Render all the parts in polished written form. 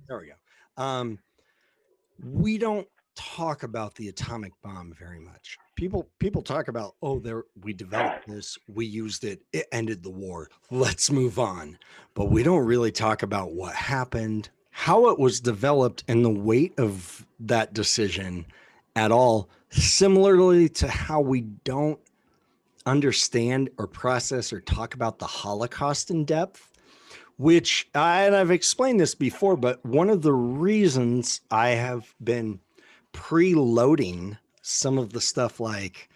There we go. We don't talk about the atomic bomb very much. People talk about, oh, there we developed this, we used it, it ended the war. Let's move on. But we don't really talk about what happened, how it was developed, and the weight of that decision at all. Similarly to how we don't understand or process or talk about the Holocaust in depth, which and I've explained this before, but one of the reasons I have been preloading some of the stuff like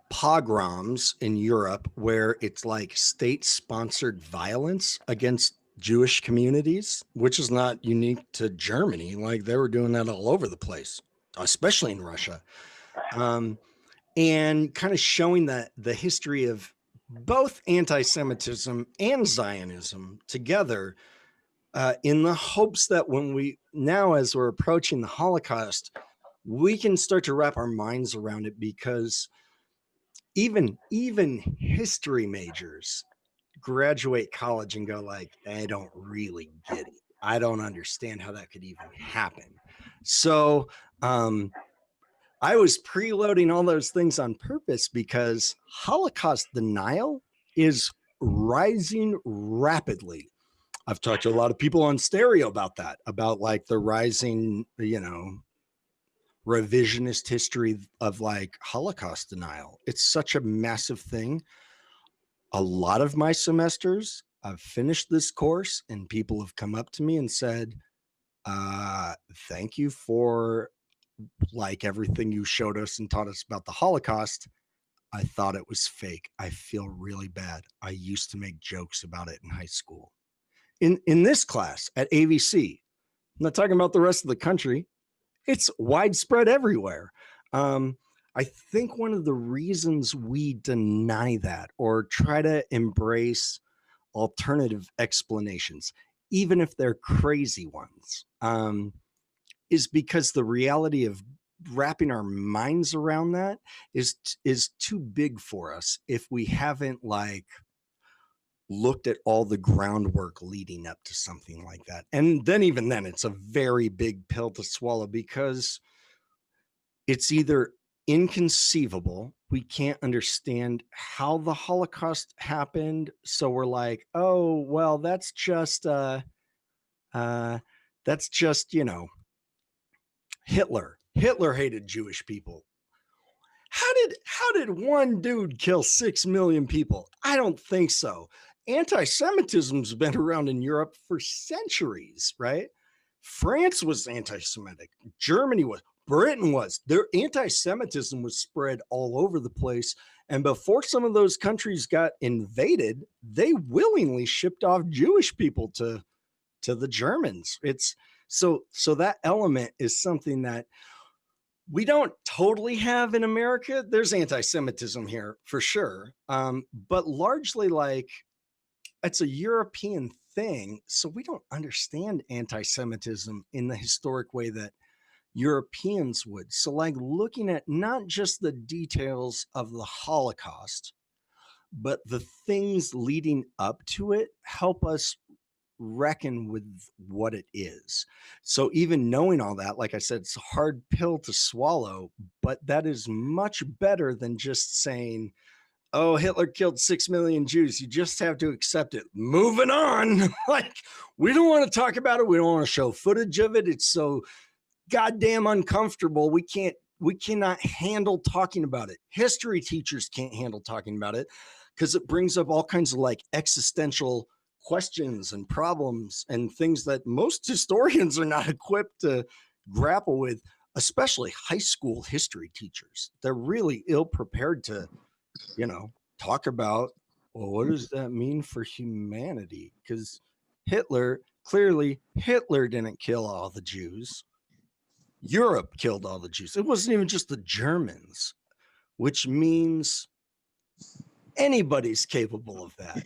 pogroms in Europe, where it's like state sponsored violence against Jewish communities, which is not unique to Germany. Like they were doing that all over the place, especially in Russia. Um, and kind of showing that the history of both anti-Semitism and Zionism together, in the hopes that when we now, as we're approaching the Holocaust, we can start to wrap our minds around it, because even history majors graduate college and go like, I don't really get it. I don't understand how that could even happen. So I was preloading all those things on purpose, because Holocaust denial is rising rapidly. I've talked to a lot of people on stereo about that, about like the rising, revisionist history of like Holocaust denial. It's such a massive thing. A lot of my semesters, I've finished this course and people have come up to me and said, thank you for like everything you showed us and taught us about the Holocaust. I thought it was fake. I feel really bad. I used to make jokes about it in high school. In this class at AVC, I'm not talking about the rest of the country. It's widespread everywhere. Um, I think one of the reasons we deny that or try to embrace alternative explanations, even if they're crazy ones, is because the reality of wrapping our minds around that is too big for us if we haven't like looked at all the groundwork leading up to something like that. And then even then it's a very big pill to swallow, because it's either inconceivable, we can't understand how the Holocaust happened, so we're like, oh well, uh that's just, Hitler hated Jewish people. How did one dude kill 6 million people? I don't think so. Anti-Semitism's been around in Europe for centuries, right? France was anti-Semitic. Germany was. Britain was. Their anti-Semitism was spread all over the place. And before some of those countries got invaded, they willingly shipped off Jewish people to the Germans. It's so that element is something that we don't totally have in America. There's anti-Semitism here for sure, but largely like it's a European thing. So we don't understand anti-Semitism in the historic way that Europeans would. So, like looking at not just the details of the Holocaust, but the things leading up to it help us reckon with what it is. So even knowing all that, like I said, it's a hard pill to swallow, but that is much better than just saying, oh, Hitler killed 6 million Jews. You just have to accept it. Moving on. Like, we don't want to talk about it. We don't want to show footage of it. It's so goddamn uncomfortable. We cannot handle talking about it. History teachers can't handle talking about it because it brings up all kinds of like existential questions and problems and things that most historians are not equipped to grapple with, especially high school history teachers. They're really ill prepared to, talk about, well, what does that mean for humanity? Because Hitler didn't kill all the Jews. Europe killed all the Jews. It wasn't even just the Germans, which means anybody's capable of that.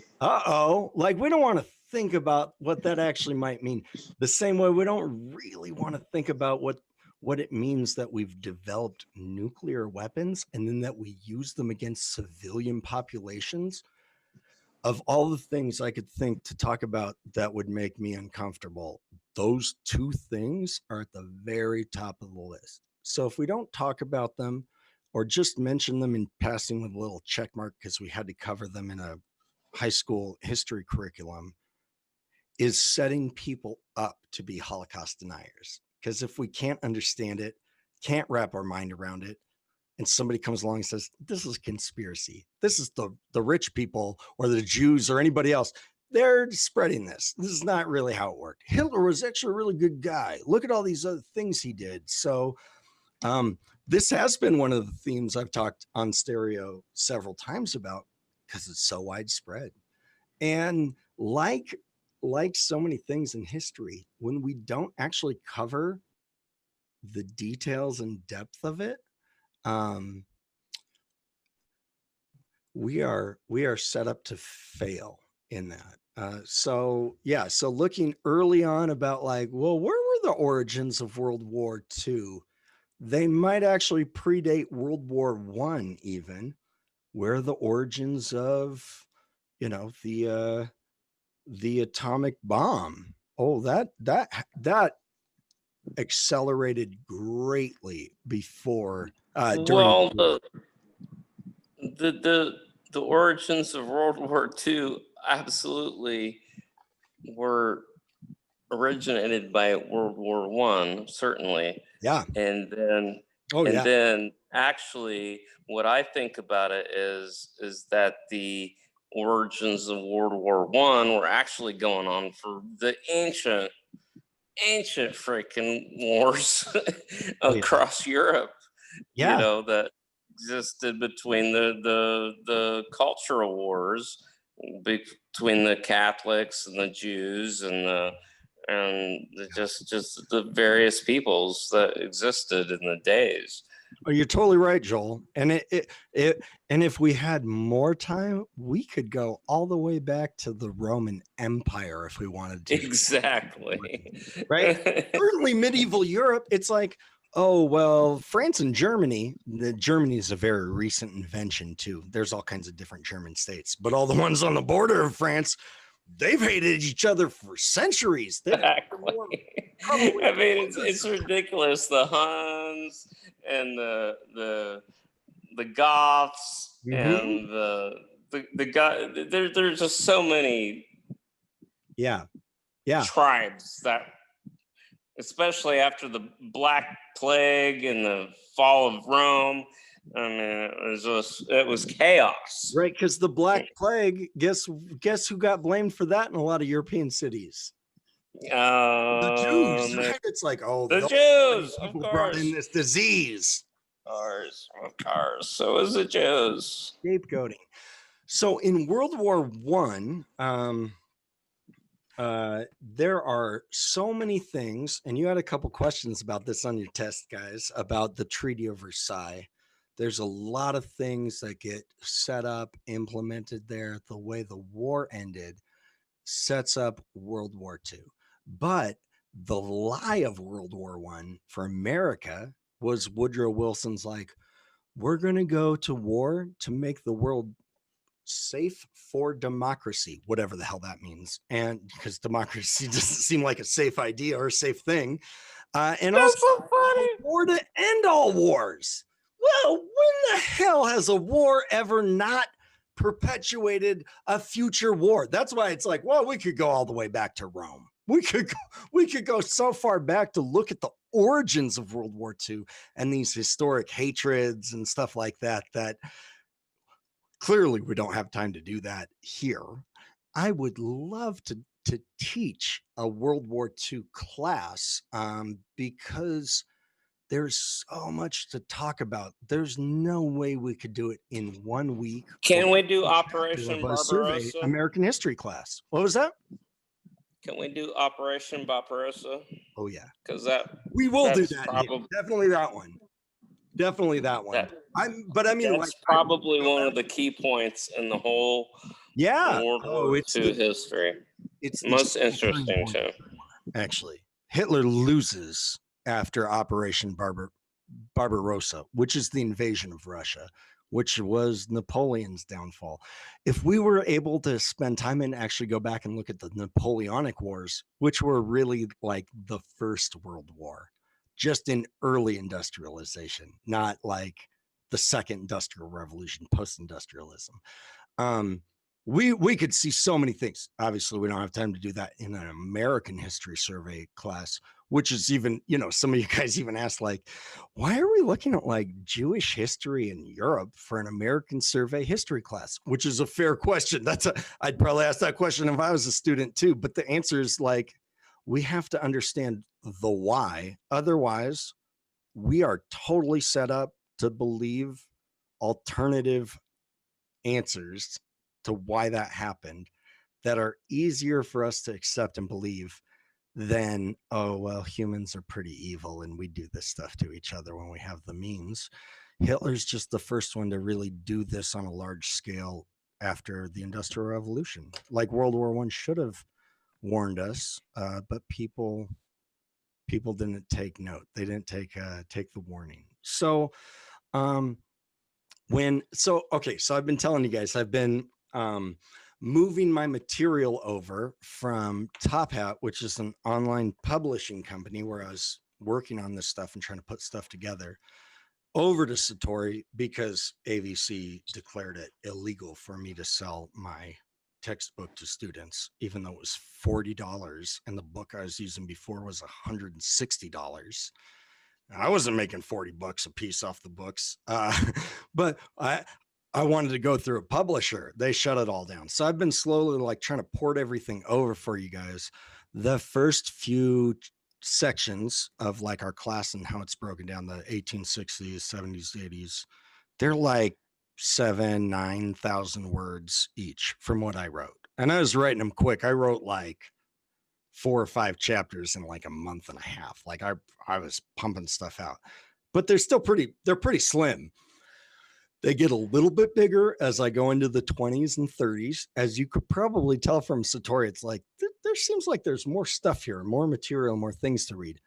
Like we don't want to think about what that actually might mean. The same way we don't really want to think about what it means that we've developed nuclear weapons and then that we use them against civilian populations. of all the things I could think to talk about that would make me uncomfortable, those two things are at the very top of the list. So if we don't talk about them or just mention them in passing with a little check mark because we had to cover them in a high school history curriculum, is setting people up to be Holocaust deniers. Because if we can't understand it, can't wrap our mind around it, and somebody comes along and says, this is a conspiracy, this is the rich people or the Jews or anybody else, they're spreading this. This is not really how it worked. Hitler was actually a really good guy. Look at all these other things he did. So this has been one of the themes I've talked on stereo several times about because it's so widespread. And like so many things in history, when we don't actually cover the details and depth of it, we are set up to fail in that. So looking early on about like, well, where were the origins of World War II? They might actually predate World War I even. Where are the origins of, the atomic bomb? Oh, that accelerated greatly before during the origins of World War II absolutely were originated by World War I, certainly. Yeah. And then actually what I think about it is that the origins of World War I were actually going on for the ancient freaking wars across Europe. That existed between the cultural wars between the Catholics and the Jews and just the various peoples that existed in the days. Oh, you're totally right, Joel. And and if we had more time, we could go all the way back to the Roman Empire if we wanted to. Exactly. Right? Certainly medieval Europe, it's like, oh, well, France and Germany, Germany is a very recent invention too. There's all kinds of different German states, but all the ones on the border of France, they've hated each other for centuries. Exactly. I mean, it's ridiculous. The Huns and the Goths and the God. There's just so many. Yeah. Tribes that, especially after the Black Plague and the fall of Rome. I mean, it was chaos. Right, because the Black Plague, guess who got blamed for that in a lot of European cities? The Jews, right? It's like, oh, the Jews, people brought in this disease. Of course. So it was the Jews. Scapegoating. So in World War I, there are so many things, and you had a couple questions about this on your test, guys, about the Treaty of Versailles. There's a lot of things that get set up, implemented there. The way the war ended sets up World War II. But the lie of World War I for America was Woodrow Wilson's like, we're going to go to war to make the world safe for democracy, whatever the hell that means. And because democracy doesn't seem like a safe idea or a safe thing. And that's also so funny. War to end all wars. Well, when the hell has a war ever not perpetuated a future war? That's why it's like, well, we could go all the way back to Rome. We could go so far back to look at the origins of World War II and these historic hatreds and stuff like that, that clearly we don't have time to do that here. I would love to teach a World War II class because there's so much to talk about. There's no way we could do it in 1 week. Can we do Operation Barbarossa? American history class. What was that? Can we do Operation Barbarossa? Oh yeah, because we will do that. Definitely that one. Definitely that one. That's probably one of the key points in the whole World War II history. It's most interesting too. Actually, Hitler loses after Operation Barbarossa, which is the invasion of Russia, which was Napoleon's downfall. If we were able to spend time and actually go back and look at the Napoleonic Wars, which were really like the First World War, just in early industrialization, not like the Second Industrial Revolution, post-industrialism. We could see so many things. Obviously, we don't have time to do that in an American history survey class, which is even, some of you guys even asked, like, why are we looking at like Jewish history in Europe for an American survey history class? Which is a fair question. I'd probably ask that question if I was a student too. But the answer is like, we have to understand the why. Otherwise, we are totally set up to believe alternative answers to why that happened that are easier for us to accept and believe than, oh, well, humans are pretty evil and we do this stuff to each other when we have the means. Hitler's just the first one to really do this on a large scale after the Industrial Revolution. Like World War I should have warned us, but people didn't take note. They didn't take the warning. So so I've been telling you guys, I've been moving my material over from Top Hat, which is an online publishing company where I was working on this stuff and trying to put stuff together, over to Satori because AVC declared it illegal for me to sell my textbook to students, even though it was $40 and the book I was using before was $160. I wasn't making $40 a piece off the books, but I wanted to go through a publisher. They shut it all down. So I've been slowly like trying to port everything over for you guys. The first few sections of like our class and how it's broken down, the 1860s, 70s, 80s, they're like 9,000 words each from what I wrote. And I was writing them quick. I wrote like 4 or 5 chapters in like a month and a half. Like I was pumping stuff out, but they're pretty slim. They get a little bit bigger as I go into the 20s and 30s. As you could probably tell from Satori, it's like, there seems like there's more stuff here, more material, more things to read.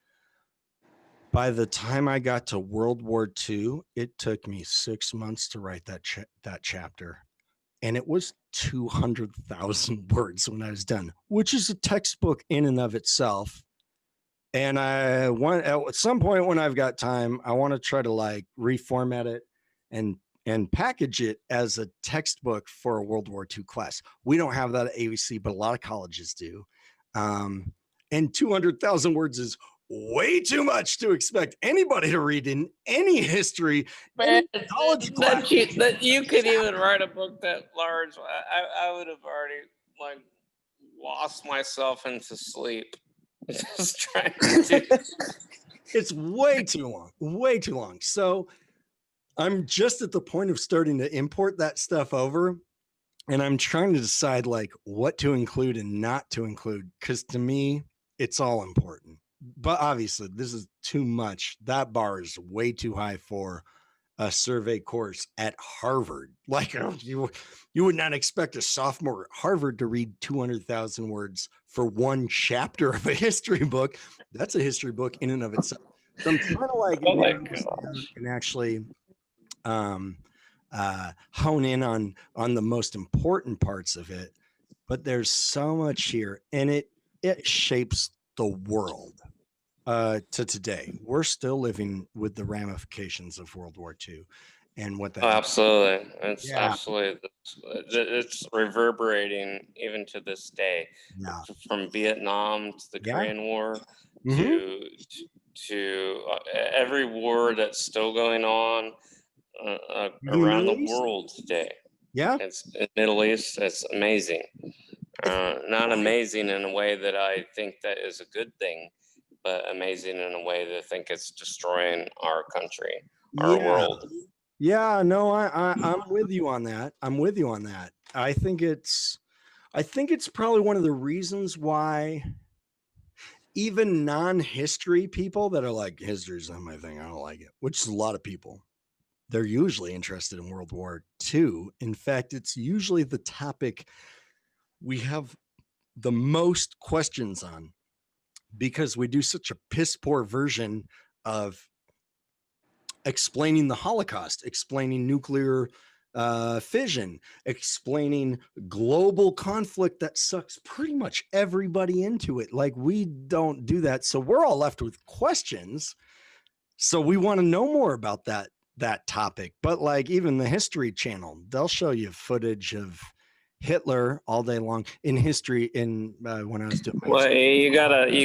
By the time I got to World War II, it took me 6 months to write that chapter. And it was 200,000 words when I was done, which is a textbook in and of itself. And at some point when I've got time, I want to try to like reformat it and package it as a textbook for a World War II class. We don't have that at AVC, but a lot of colleges do. And 200,000 words is way too much to expect anybody to read in any history. Man, any college class. That you could even write a book that large. I would have already like lost myself into sleep. Just trying to do. It's way too long. So I'm just at the point of starting to import that stuff over, and I'm trying to decide like what to include and not to include, because to me, it's all important. But obviously, this is too much. That bar is way too high for a survey course at Harvard. Like you would not expect a sophomore at Harvard to read 200,000 words for one chapter of a history book. That's a history book in and of itself. So I'm trying to like and actually hone in on the most important parts of it. But there's so much here, and it shapes the world to today. We're still living with the ramifications of World War II and what that absolutely. It's absolutely, it's reverberating even to this day. Yeah. From Vietnam to the Korean War to every war that's still going on around the world today. Yeah, it's in the Middle East. It's amazing. Not amazing in a way that I think that is a good thing, but amazing in a way that I think it's destroying our country, our world. Yeah, no, I'm with you on that. I think it's probably one of the reasons why even non-history people that are like, history's not my thing, I don't like it, which is a lot of people, they're usually interested in World War II. In fact, it's usually the topic we have the most questions on, because we do such a piss poor version of explaining the Holocaust, explaining nuclear fission, explaining global conflict that sucks pretty much everybody into it. Like, we don't do that. So we're all left with questions. So we want to know more about that topic. But like, even the History Channel, they'll show you footage of Hitler all day long in history. In when I was doing my Well, you gotta. Let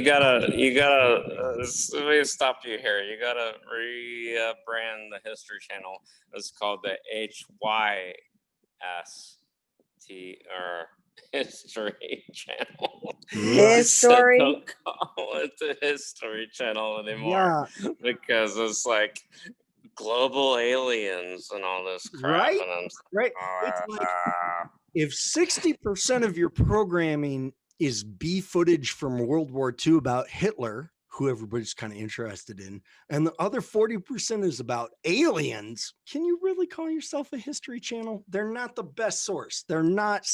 me stop you here. You gotta rebrand the History Channel. It's called the HYSTR History Channel. History. Don't call it the History Channel anymore, because it's like global aliens and all this crap. Right? And I'm right. It's like, if 60% of your programming is B footage from World War II about Hitler, who everybody's kind of interested in, and the other 40% is about aliens, can you really call yourself a History Channel? They're not the best source. They're not.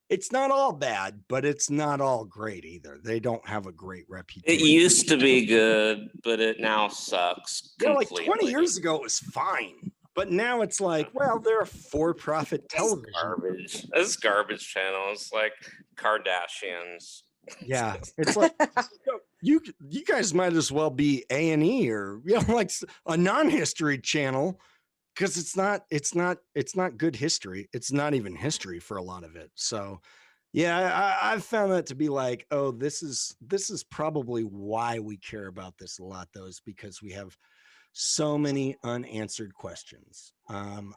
It's not all bad, but it's not all great either. They don't have a great reputation. It used to be good, but it now sucks completely. Like 20 years ago, it was fine. But now it's like, well, they're a for-profit television. Garbage. This garbage channel. It's like Kardashians. Yeah, it's like you guys might as well be A&E or like a non-history channel, because it's not good history. It's not even history for a lot of it. So yeah, I've found that to be like, oh, this is probably why we care about this a lot, though, is because we have so many unanswered questions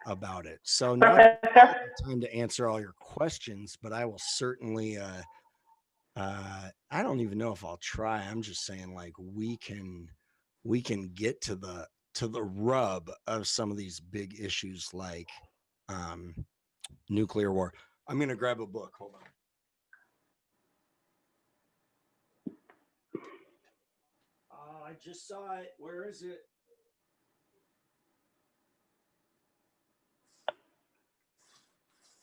about it. So not time to answer all your questions, but I will certainly I don't even know if I'll try. I'm just saying, like, we can get to the rub of some of these big issues, like nuclear war. I'm gonna grab a book. Hold on. I just saw it. Where is it?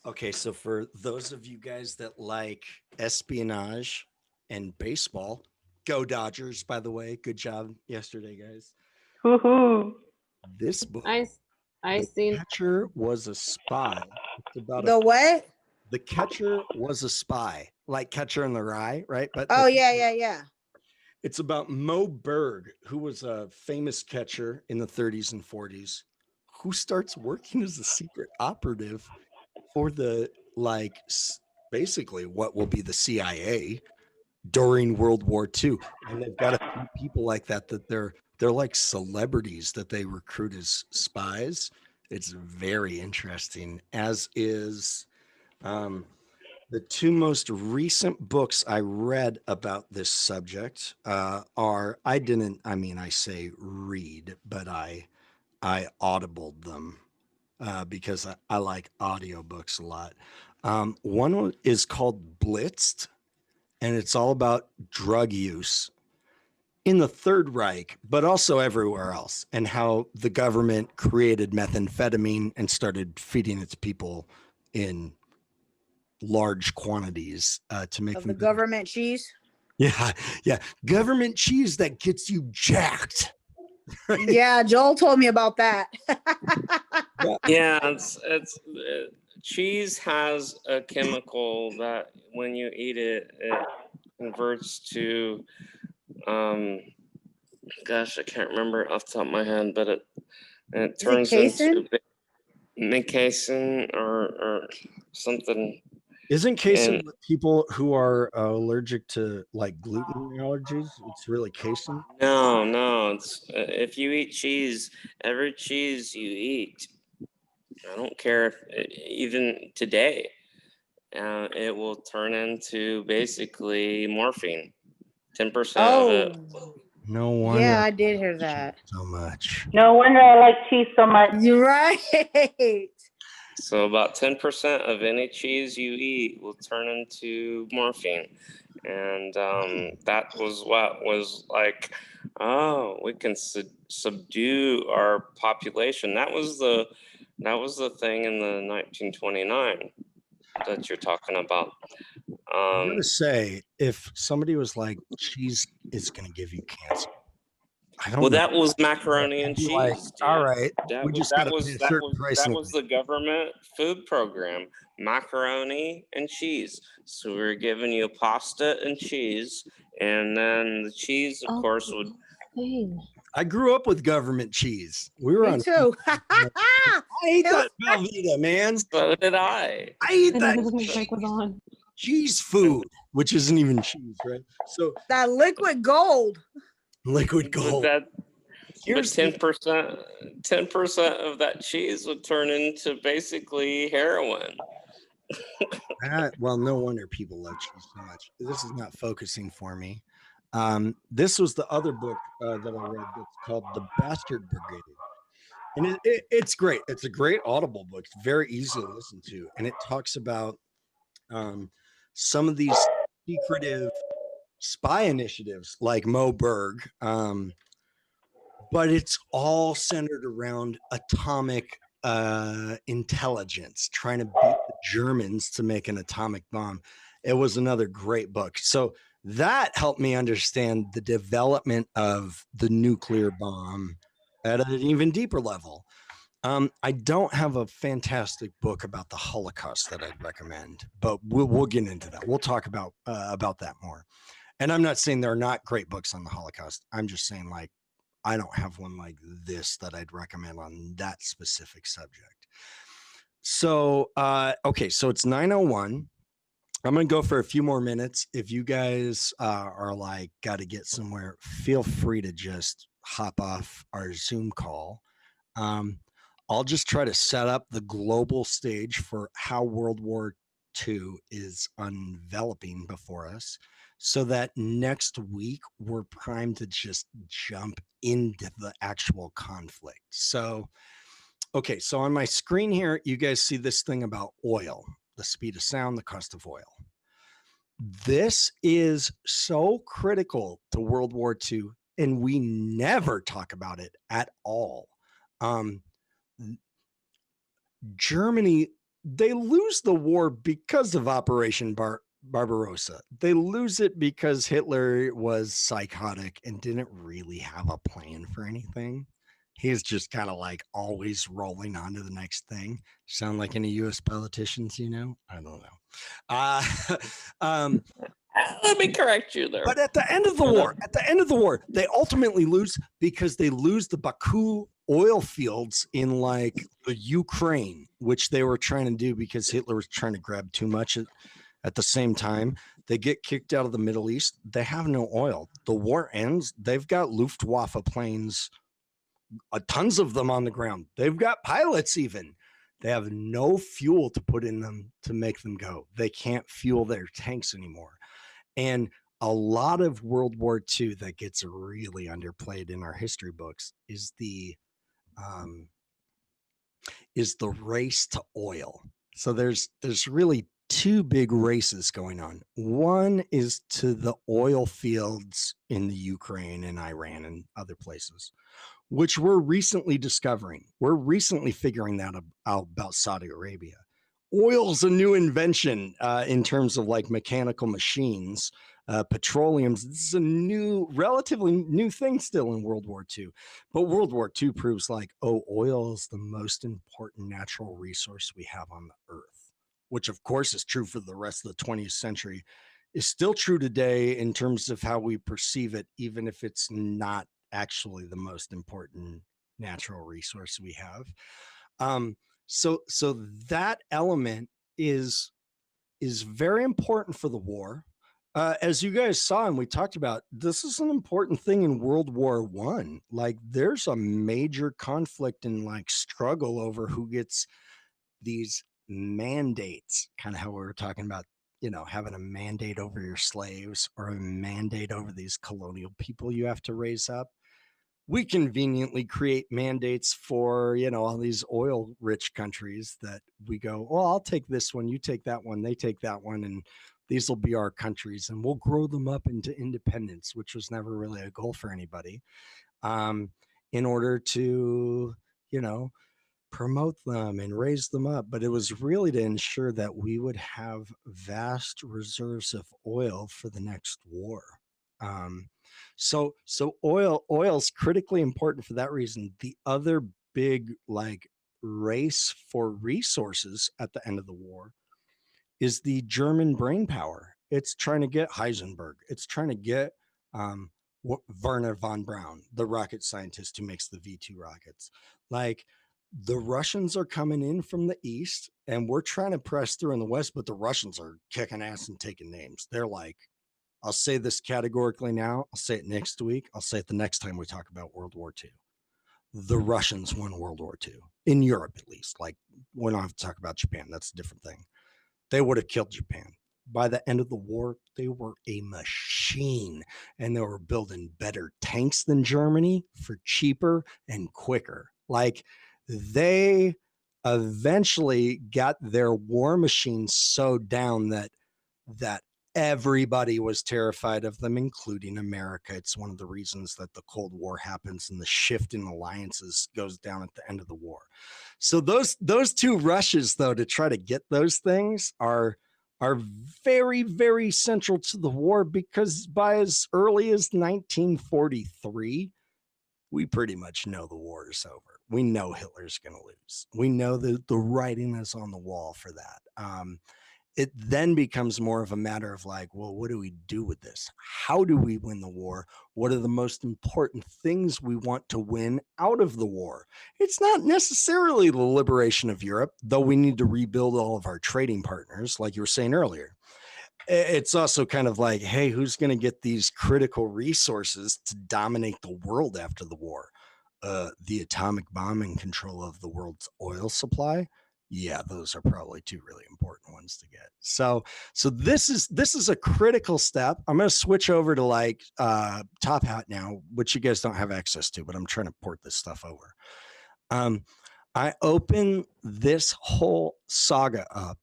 Okay, so for those of you guys that like espionage and baseball, go Dodgers, by the way. Good job yesterday, guys. Woohoo. This book, I seen Catcher Was a Spy. It's about what? The Catcher Was a Spy, like Catcher in the Rye, right? But yeah. It's about Moe Berg, who was a famous catcher in the 30s and 40s, who starts working as a secret operative for the, like, basically what will be the CIA during World War II. And they've got a few people like that they're like celebrities that they recruit as spies. It's very interesting, as is the two most recent books I read about this subject are, I say read, but I audibled them because I like audiobooks a lot. One is called Blitzed, and it's all about drug use in the Third Reich, but also everywhere else, and how the government created methamphetamine and started feeding its people in large quantities to make the government cheese. Yeah, government cheese that gets you jacked. Right? Yeah, Joel told me about that. Yeah, it's cheese has a chemical that when you eat it, it converts to gosh, I can't remember off the top of my head, but it turns into casein or something. Isn't casein people who are allergic to, like, gluten allergies? It's really casein? No. It's if you eat cheese, every cheese you eat, I don't care if even today, it will turn into basically morphine. 10% of it. No wonder. Yeah, I did hear that. So much. No wonder I like cheese so much. You're right. So about 10% of any cheese you eat will turn into morphine. And that was what was like, oh, we can subdue our population. That was the thing in the 1929 that you're talking about. I'm gonna say, if somebody was like, cheese is gonna give you cancer, I don't Well, know. that was macaroni and I'd be like, cheese. all Dan. right, That we was just got that to pay was a that certain was price that on was it. the government food program, macaroni and cheese. So we were giving you pasta and cheese, and then the cheese, of course, would. Dang. I grew up with government cheese. We were Me on. too. I ate that Velveeta, man. So did I. I eat I that know my mic was on. cheese food, which isn't even cheese, right? So That liquid gold. liquid But gold. that, but Here's the- 10% of that cheese would turn into basically heroin. well, no wonder people love cheese so much. This is not focusing for me. This was the other book that I read that's called The Bastard Brigade. And it's great. It's a great Audible book. It's very easy to listen to. And it talks about some of these secretive spy initiatives like Mo Berg. But it's all centered around atomic intelligence, trying to beat the Germans to make an atomic bomb. It was another great book. So that helped me understand the development of the nuclear bomb at an even deeper level. I don't have a fantastic book about the Holocaust that I'd recommend, but we'll get into that. We'll talk about that more. And I'm not saying there are not great books on the Holocaust. I'm just saying, like, I don't have one like this that I'd recommend on that specific subject. So, okay, so it's 9:01. I'm going to go for a few more minutes. If you guys are like, got to get somewhere, feel free to just hop off our Zoom call. I'll just try to set up the global stage for how World War II is enveloping before us, so that next week we're primed to just jump into the actual conflict. So, okay, so on my screen here, you guys see this thing about oil, the speed of sound, the cost of oil. This is so critical to World War II, and we never talk about it at all. Germany, they lose the war because of Operation Barbarossa. They lose it because Hitler was psychotic and didn't really have a plan for anything. He's just kind of like always rolling on to the next thing. Sound like any U.S. politicians, you know? I don't know. Let me correct you there. But at the end of the war, they ultimately lose because they lose the Baku oil fields in like the Ukraine, which they were trying to do because Hitler was trying to grab too much at the same time. They get kicked out of the Middle East. They have no oil. The war ends. They've got Luftwaffe planes, tons of them on the ground. They've got pilots even. They have no fuel to put in them to make them go. They can't fuel their tanks anymore. And a lot of World War II that gets really underplayed in our history books is the race to oil. So there's really two big races going on. One is to the oil fields in the Ukraine and Iran and other places, which we're recently discovering. We're recently figuring that out about Saudi Arabia. Oil's a new invention in terms of like mechanical machines, petroleums. This is a relatively new thing still in World War II. But World War II proves like, oil is the most important natural resource we have on the earth, which of course is true for the rest of the 20th century, is still true today in terms of how we perceive it, even if it's not actually the most important natural resource we have. So that element is very important for the war. As you guys saw and we talked about, this is an important thing in World War I. Like there's a major conflict and like struggle over who gets these mandates, kind of how we were talking about, you know, having a mandate over your slaves or a mandate over these colonial people you have to raise up. We conveniently create mandates for, you know, all these oil rich countries that we go, well, I'll take this one, you take that one, they take that one, and these will be our countries, and we'll grow them up into independence, which was never really a goal for anybody, in order to, you know, promote them and raise them up. But it was really to ensure that we would have vast reserves of oil for the next war. So oil's critically important for that reason. The other big like race for resources at the end of the war is the German brain power. It's trying to get Heisenberg. It's trying to get Werner von Braun, the rocket scientist who makes the V2 rockets. Like the Russians are coming in from the east and we're trying to press through in the west, but the Russians are kicking ass and taking names. They're like, I'll say this categorically now. I'll say it next week. I'll say it the next time we talk about World War II. The Russians won World War II in Europe, at least. Like, we don't have to talk about Japan. That's a different thing. They would have killed Japan. By the end of the war, they were a machine and they were building better tanks than Germany for cheaper and quicker. Like, they eventually got their war machine so down that everybody was terrified of them, including America. It's one of the reasons that the Cold War happens and the shift in alliances goes down at the end of the war. So those two rushes, though, to try to get those things are very, very central to the war, because by as early as 1943, we pretty much know the war is over. We know Hitler's going to lose. We know that the writing is on the wall for that. It then becomes more of a matter of like, well, what do we do with this? How do we win the war? What are the most important things we want to win out of the war? It's not necessarily the liberation of Europe, though we need to rebuild all of our trading partners, like you were saying earlier. It's also kind of like, hey, who's going to get these critical resources to dominate the world after the war? The atomic bomb and control of the world's oil supply. Yeah, those are probably two really important ones to get. So this is a critical step. I'm going to switch over to like Top Hat now, which you guys don't have access to, but I'm trying to port this stuff over. I open this whole saga up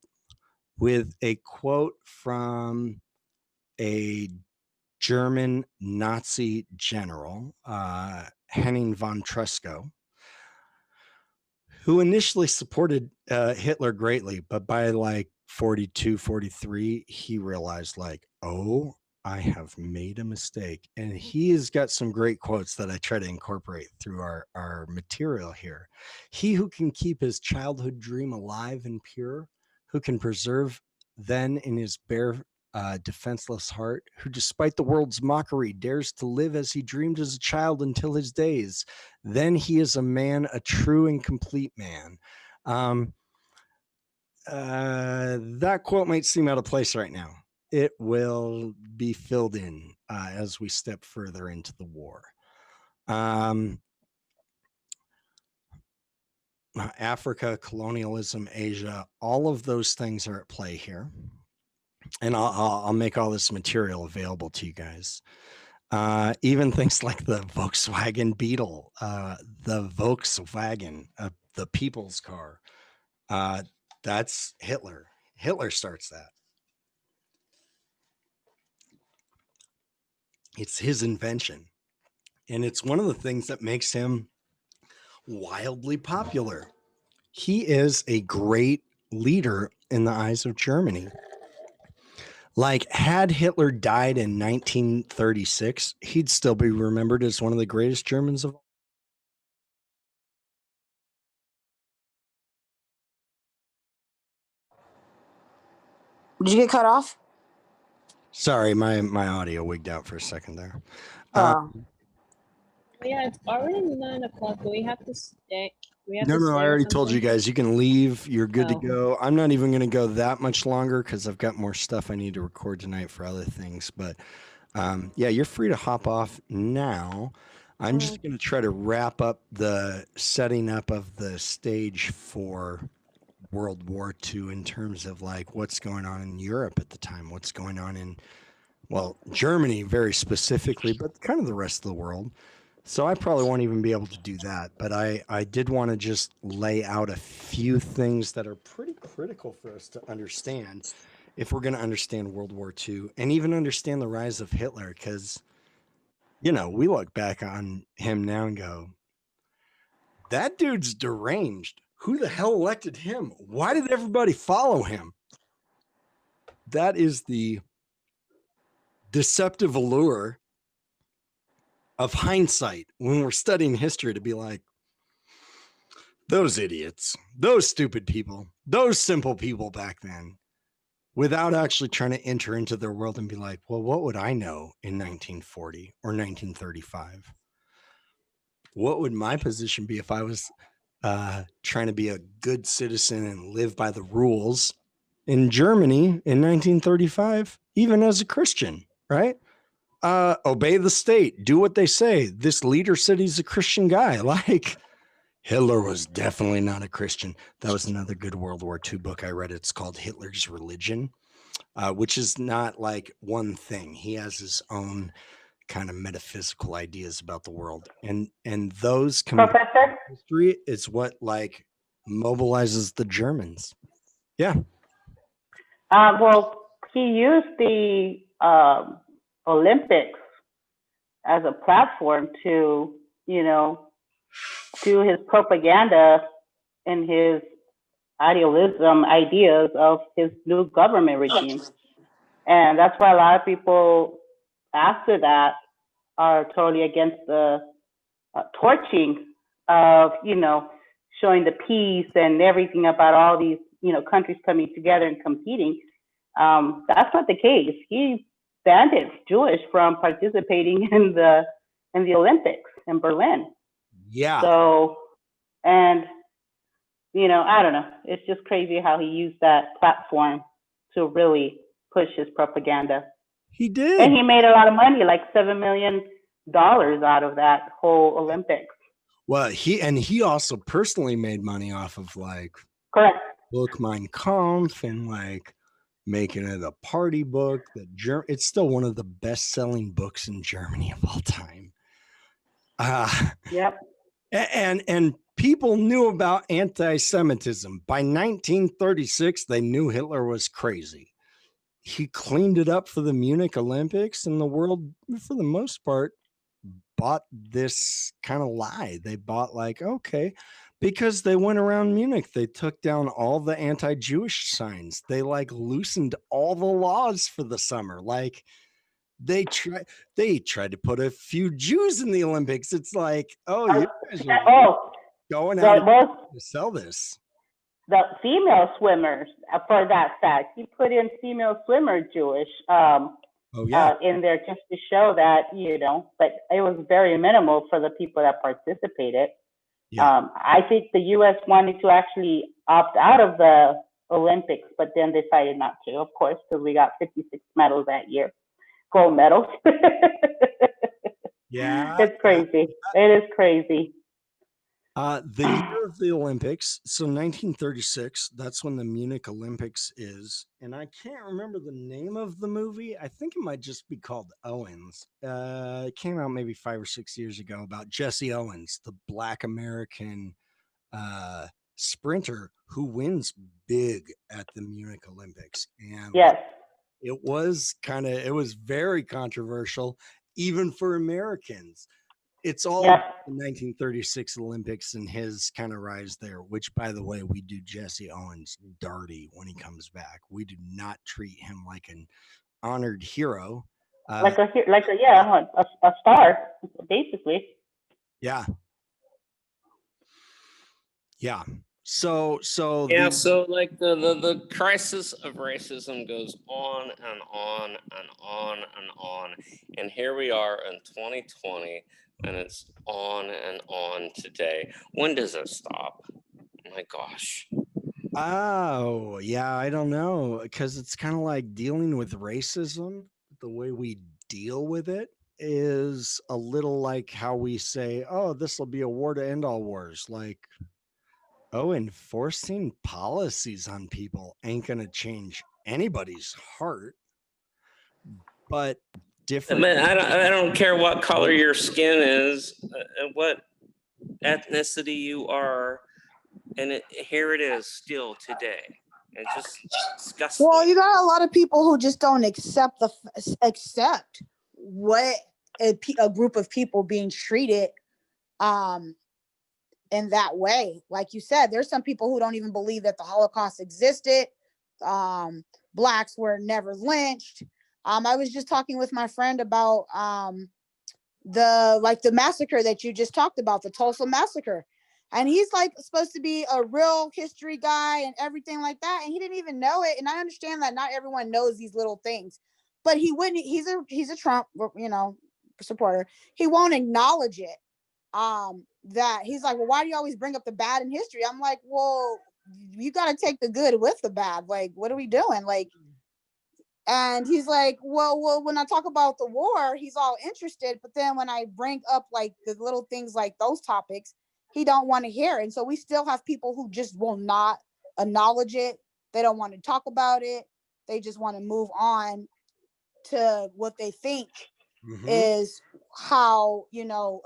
with a quote from a German Nazi general, Henning von Tresckow, who initially supported Hitler greatly, but by like 42, 43, he realized like, oh, I have made a mistake. And he has got some great quotes that I try to incorporate through our material here. He who can keep his childhood dream alive and pure, who can preserve then in his bare defenseless heart, who despite the world's mockery dares to live as he dreamed as a child until his days, then he is a man, a true and complete man. That quote might seem out of place right now. It will be filled in as we step further into the war. Africa, colonialism, Asia, all of those things are at play here. And I'll make all this material available to you guys. Even things like the Volkswagen Beetle, the Volkswagen, the people's car. That's Hitler. Hitler starts that. It's his invention. And it's one of the things that makes him wildly popular. He is a great leader in the eyes of Germany. Like, had Hitler died in 1936, he'd still be remembered as one of the greatest Germans of all. Did you get cut off? Sorry, my audio wigged out for a second there. Yeah, it's already 9 o'clock. Do we have to stay? No, I already told you guys you can leave. You're good to go. I'm not even going to go that much longer because I've got more stuff I need to record tonight for other things. But yeah, you're free to hop off now. I'm just going to try to wrap up the setting up of the stage for World War II in terms of like what's going on in Europe at the time, what's going on in, well, Germany very specifically, but kind of the rest of the world. So I probably won't even be able to do that, but I did want to just lay out a few things that are pretty critical for us to understand if we're going to understand World War II and even understand the rise of Hitler, because, you know, we look back on him now and go, that dude's deranged. Who the hell elected him? Why did everybody follow him? That is the deceptive allure of hindsight when we're studying history to be like, those idiots, those stupid people, those simple people back then, without actually trying to enter into their world and be like, well, what would I know in 1940 or 1935? What would my position be if I was trying to be a good citizen and live by the rules in Germany in 1935, even as a Christian, right? Obey the state, do what they say. This leader said he's a Christian guy. Like, Hitler was definitely not a Christian. That was another good World War II book I read. It's called Hitler's Religion, which is not like one thing. He has his own kind of metaphysical ideas about the world, and those Professor? history is what like mobilizes the Germans. Yeah. Well, he used the Olympics as a platform to, do his propaganda and his ideas of his new government regime. And that's why a lot of people after that are totally against the torching of, showing the peace and everything about all these, countries coming together and competing. That's not the case. He banned Jewish from participating in the Olympics in Berlin. Yeah. So, and I don't know. It's just crazy how he used that platform to really push his propaganda. He did. And he made a lot of money, like $7 million out of that whole Olympics. Well, he also personally made money off of like Correct. book Mein Kampf and like making it a party book. It's still one of the best-selling books in Germany of all time. Yep. And people knew about anti-Semitism. By 1936, they knew Hitler was crazy. He cleaned it up for the Munich Olympics, and the world, for the most part, bought this kind of lie. They bought like, okay, because they went around Munich, they took down all the anti-Jewish signs. They like loosened all the laws for the summer. Like they tried to put a few Jews in the Olympics. It's like, oh, you guys are going out to sell this. The female swimmers, for that fact, he put in female swimmer Jewish in there just to show that, but it was very minimal for the people that participated. Yeah. I think the U.S. wanted to actually opt out of the Olympics, but then decided not to, of course, because we got 56 medals that year, gold medals. Yeah. It's crazy. It is crazy. The year of the Olympics, so 1936, that's when the Munich Olympics is. And I can't remember the name of the movie. I think it might just be called Owens. It came out maybe 5 or 6 years ago about Jesse Owens, the Black American sprinter who wins big at the Munich Olympics. And yes, it was very controversial, even for Americans. It's all the 1936 Olympics and his kind of rise there, which, by the way, we do Jesse Owens dirty when he comes back. We do not treat him like an honored hero. A star, basically. Yeah. Yeah. So like the crisis of racism goes on and on and on and on. And here we are in 2020. And it's on and on today. When does it stop? Oh my gosh. Oh, yeah, I don't know. Because it's kind of like dealing with racism. The way we deal with it is a little like how we say, oh, this will be a war to end all wars. Like, oh, enforcing policies on people ain't going to change anybody's heart. But different. I don't care what color your skin is, what ethnicity you are, and here it is still today. It's just disgusting. Well, you got a lot of people who just don't accept what a group of people being treated in that way. Like you said, there's some people who don't even believe that the Holocaust existed. Blacks were never lynched. I was just talking with my friend about the massacre that you just talked about, the Tulsa massacre. And he's like supposed to be a real history guy and everything like that. And he didn't even know it. And I understand that not everyone knows these little things, but he wouldn't, he's a Trump, supporter. He won't acknowledge it. That he's like, well, why do you always bring up the bad in history? I'm like, well, you got to take the good with the bad. Like, what are we doing? Like, and he's like, well, when I talk about the war, he's all interested. But then when I bring up like the little things like those topics, he don't want to hear it. And so we still have people who just will not acknowledge it. They don't want to talk about it. They just want to move on to what they think is how,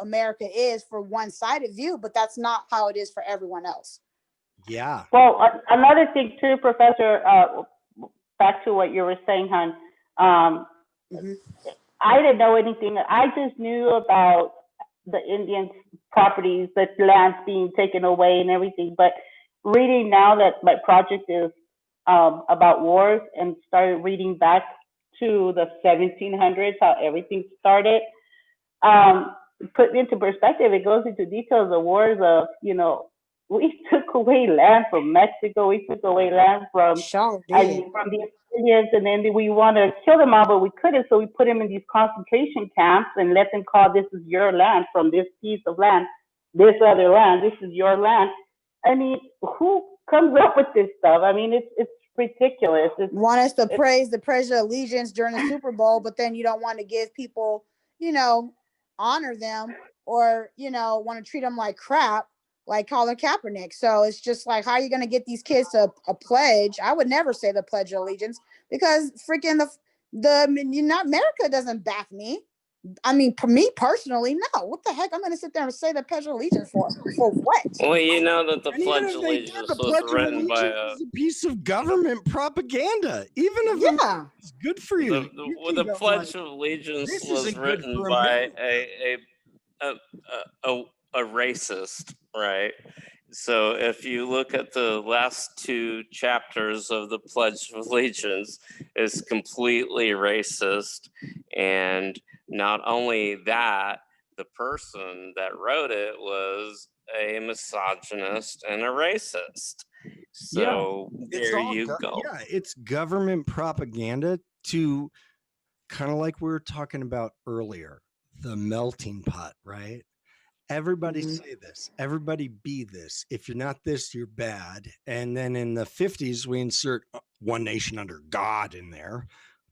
America is for one-sided view, but that's not how it is for everyone else. Yeah. Well, another thing too, Professor, back to what you were saying, hon. I didn't know anything. I just knew about the Indians' properties, the lands being taken away and everything. But reading now that my project is about wars, and started reading back to the 1700s, how everything started, put into perspective, it goes into details of wars of, we took away land from Mexico, we took away land from the Indians, and then we want to kill them all, but we couldn't, so we put them in these concentration camps and let them call this is your land from this piece of land, this other land, this is your land. I mean, who comes up with this stuff? I mean, it's ridiculous. Want us to praise the Pledge of Allegiance during the Super Bowl, but then you don't want to give people, honor them, or, want to treat them like crap, like Colin Kaepernick. So it's just like, how are you going to get these kids to a pledge? I would never say the Pledge of Allegiance, because freaking America doesn't back me. I mean, for me personally, no. What the heck? I'm going to sit there and say the Pledge of Allegiance for what? Well, you know that the Pledge of Allegiance was written by a piece of government propaganda. Even if it's good for you. The Pledge of Allegiance was written by a racist, right? So if you look at the last two chapters of the Pledge of Allegiance, it's completely racist. And not only that, the person that wrote it was a misogynist and a racist. So there you go. Yeah, it's government propaganda to kind of like we were talking about earlier, the melting pot, right? Everybody say this, everybody be this. If you're not this, you're bad. And then in the 50s, we insert one nation under God in there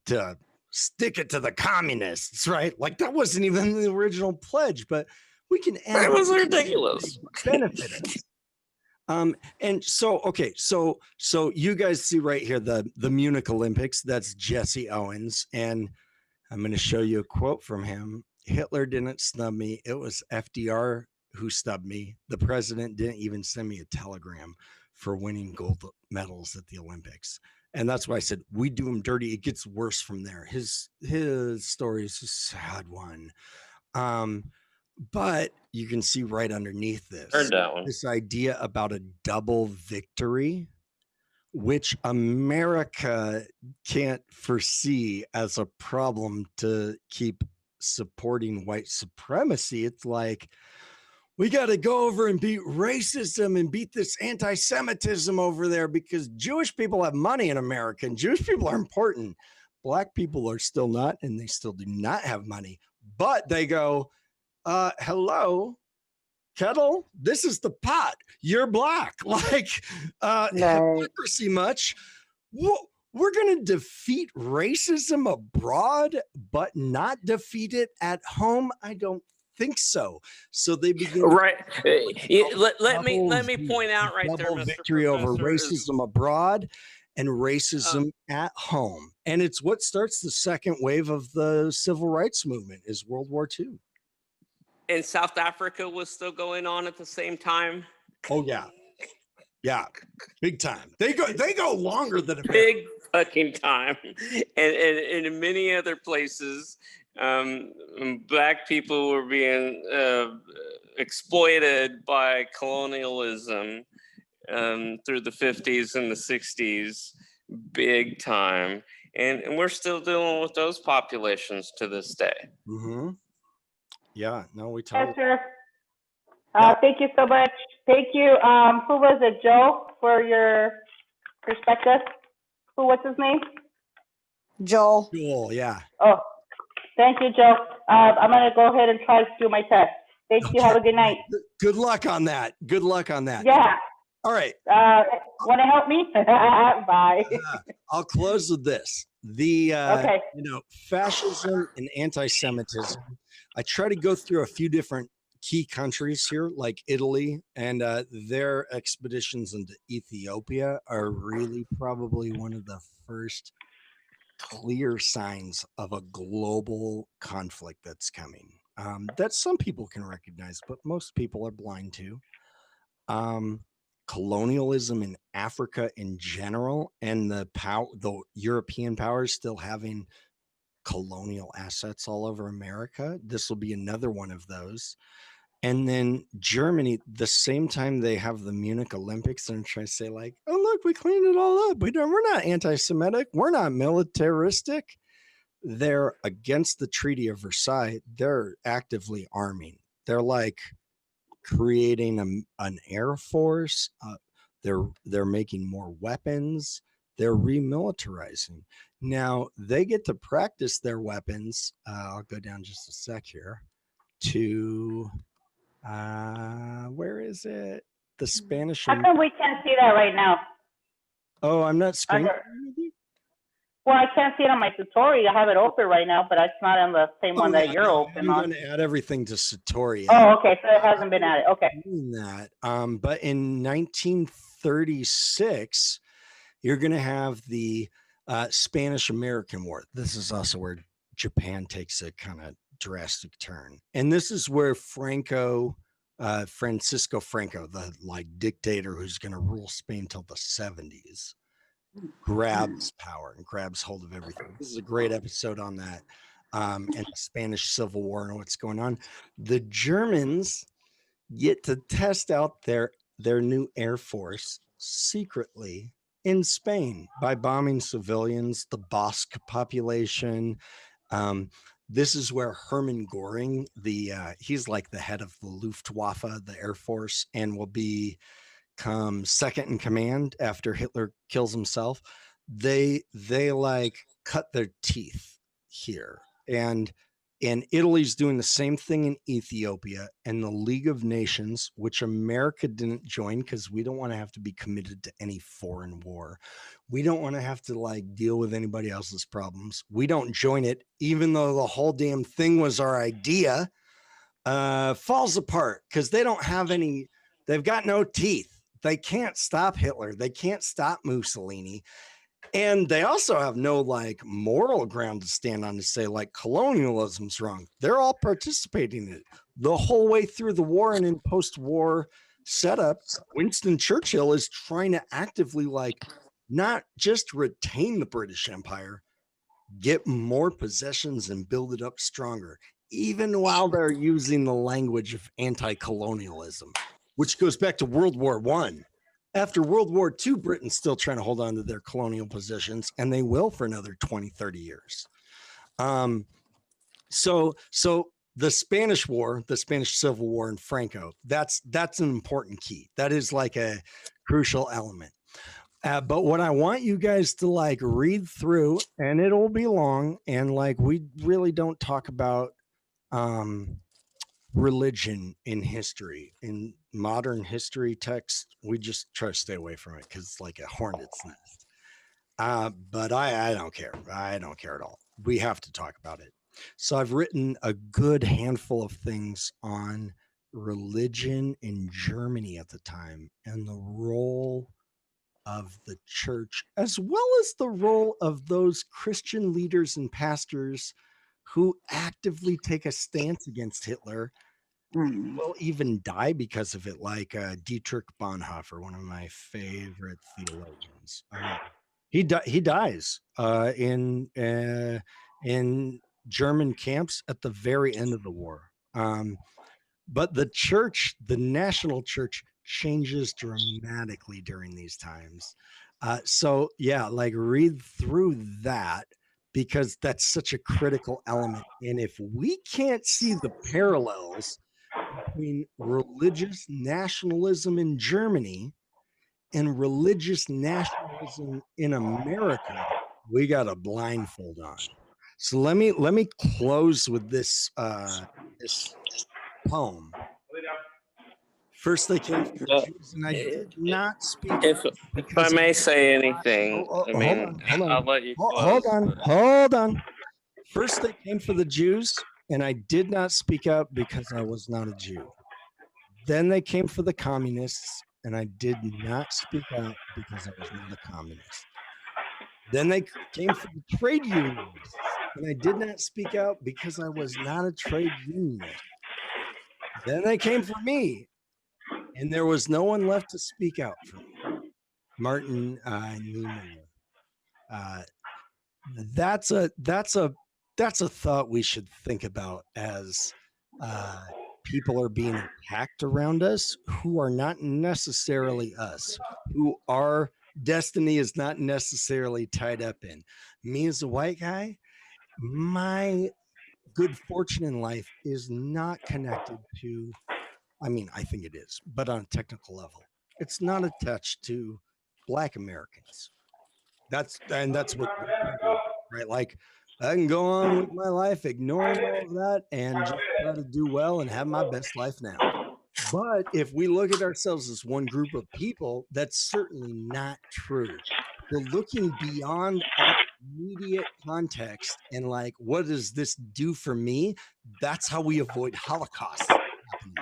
to stick it to the communists, right? Like that wasn't even the original pledge, but we can add. That was ridiculous. Benefit. And so, okay, so you guys see right here, the Munich Olympics, that's Jesse Owens. And I'm going to show you a quote from him. Hitler didn't snub me. It was FDR who snubbed me. The president didn't even send me a telegram for winning gold medals at the Olympics. And that's why I said, we do him dirty. It gets worse from there. His story is a sad one. But you can see right underneath this idea about a double victory, which America can't foresee as a problem to keep supporting white supremacy. It's like, we got to go over and beat racism and beat this anti-Semitism over there, because Jewish people have money in America and Jewish people are important. Black people are still not, and they still do not have money. But they go, hello, kettle, this is the pot. You're black. Like, hypocrisy much. We're going to defeat racism abroad, but not defeat it at home? I don't think so. So they begin. Right. Let me point out right there, Mr. Victory over racism abroad and racism at home. And it's what starts the second wave of the civil rights movement is World War II. And South Africa was still going on at the same time. Oh, yeah. Yeah, big time. They go longer than a big fucking time. And in many other places, black people were being exploited by colonialism through the 50s and the 60s, big time. And we're still dealing with those populations to this day. Yeah, no, we Yes, totally. sir. Yeah. Thank you so much. Thank you. Who was it, Joe, for your perspective? What's his name? Joel. Cool. Yeah. Oh, thank you, Joe. I'm gonna go ahead and try to do my test. Thank you. Have a good night. Good luck on that. Good luck on that. Yeah. All right. Want to help me? Bye. I'll close with this. The Okay. fascism and anti-Semitism. I try to go through a few different key countries here, like Italy, and their expeditions into Ethiopia are really probably one of the first clear signs of a global conflict that's coming. That some people can recognize, but most people are blind to. Colonialism in Africa in general, and the European powers still having colonial assets all over America. This will be another one of those. And then Germany, the same time they have the Munich Olympics, they're trying to say like, oh, look, we cleaned it all up. We're not anti-Semitic. We're not militaristic. They're against the Treaty of Versailles. They're actively arming. They're like creating an air force. They're making more weapons. They're remilitarizing. Now they get to practice their weapons. I'll go down just a sec here to where is it? The Spanish. How come we can't see that right now? Oh, I'm not screen. Well, I can't see it on my Satori. I have it open right now, but it's not on the same one that you're open on. I'm going to add everything to Satori. Oh, okay. So it hasn't been added. Okay. Doing that. But in 1936, you're going to have the Spanish-American War. This is also where Japan takes a kind of drastic turn. And this is where Francisco Franco, the like dictator who's going to rule Spain till the 70s, grabs power and grabs hold of everything. This is a great episode on that. And the Spanish Civil War and what's going on. The Germans get to test out their new air force secretly in Spain by bombing civilians, the Basque population. This is where Hermann Göring, he's like the head of the Luftwaffe, the Air Force, and will become second in command after Hitler kills himself. They like cut their teeth here. And Italy's doing the same thing in Ethiopia, and the League of Nations, which America didn't join because we don't want to have to be committed to any foreign war. We don't want to have to like deal with anybody else's problems. We don't join it, even though the whole damn thing was our idea. Falls apart because they don't have any. They've got no teeth. They can't stop Hitler. They can't stop Mussolini. And they also have no like moral ground to stand on to say like colonialism's wrong. They're all participating in it the whole way through the war and in post-war setup. Winston Churchill is trying to actively like not just retain the British Empire, get more possessions and build it up stronger, even while they're using the language of anti-colonialism, which goes back to World War I. After World War II, Britain's still trying to hold on to their colonial positions, and they will for another 20, 30 years. So the Spanish War, the Spanish Civil War and Franco, that's an important key. That is like a crucial element. But what I want you guys to like read through, and it'll be long, and like we really don't talk about religion in history. In modern history texts, we just try to stay away from it because it's like a hornet's nest. But I don't care. I don't care at all. We have to talk about it. So I've written a good handful of things on religion in Germany at the time and the role of the church, as well as the role of those Christian leaders and pastors who actively take a stance against Hitler, will even die because of it, like Dietrich Bonhoeffer, one of my favorite theologians. He dies in German camps at the very end of the war. But the church, the national church, changes dramatically during these times. So yeah, like read through that. because that's such a critical element. And if we can't see the parallels between religious nationalism in Germany and religious nationalism in America, we got a blindfold on. So let me close with this this poem. First, they came for the Well, Jews, and I did not speak. If I may say anything, I mean, hold on. I'll let you close. Hold on. First, they came for the Jews, and I did not speak out because I was not a Jew. Then they came for the communists, and I did not speak out because I was not a communist. Then they came for the trade unionists, and I did not speak out because I was not a trade unionist. Then they came for me, and there was no one left to speak out for me. Martin Niemöller. That's a thought we should think about as people are being attacked around us who are not necessarily us, who our destiny is not necessarily tied up in. Me as a white guy, my good fortune in life is not connected to, I mean, I think it is, but on a technical level, it's not attached to Black Americans. That's what, right? Like, I can go on with my life, ignoring all of that, and just try to do well and have my best life now. But if we look at ourselves as one group of people, that's certainly not true. We're looking beyond our immediate context and like, what does this do for me? That's how we avoid Holocaust happening.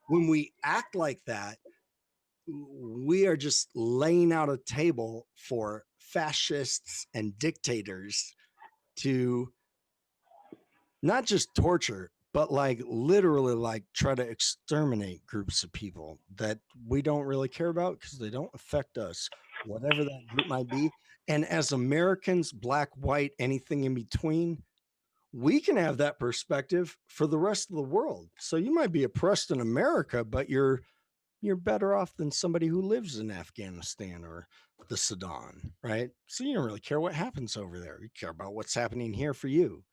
When we act like that, we are just laying out a table for fascists and dictators to not just torture, but like literally like try to exterminate groups of people that we don't really care about because they don't affect us, whatever that group might be. And as Americans, Black, white, anything in between, we can have that perspective for the rest of the world. So you might be oppressed in America, but you're better off than somebody who lives in Afghanistan or the Sudan, right? So you don't really care what happens over there. You care about what's happening here for you.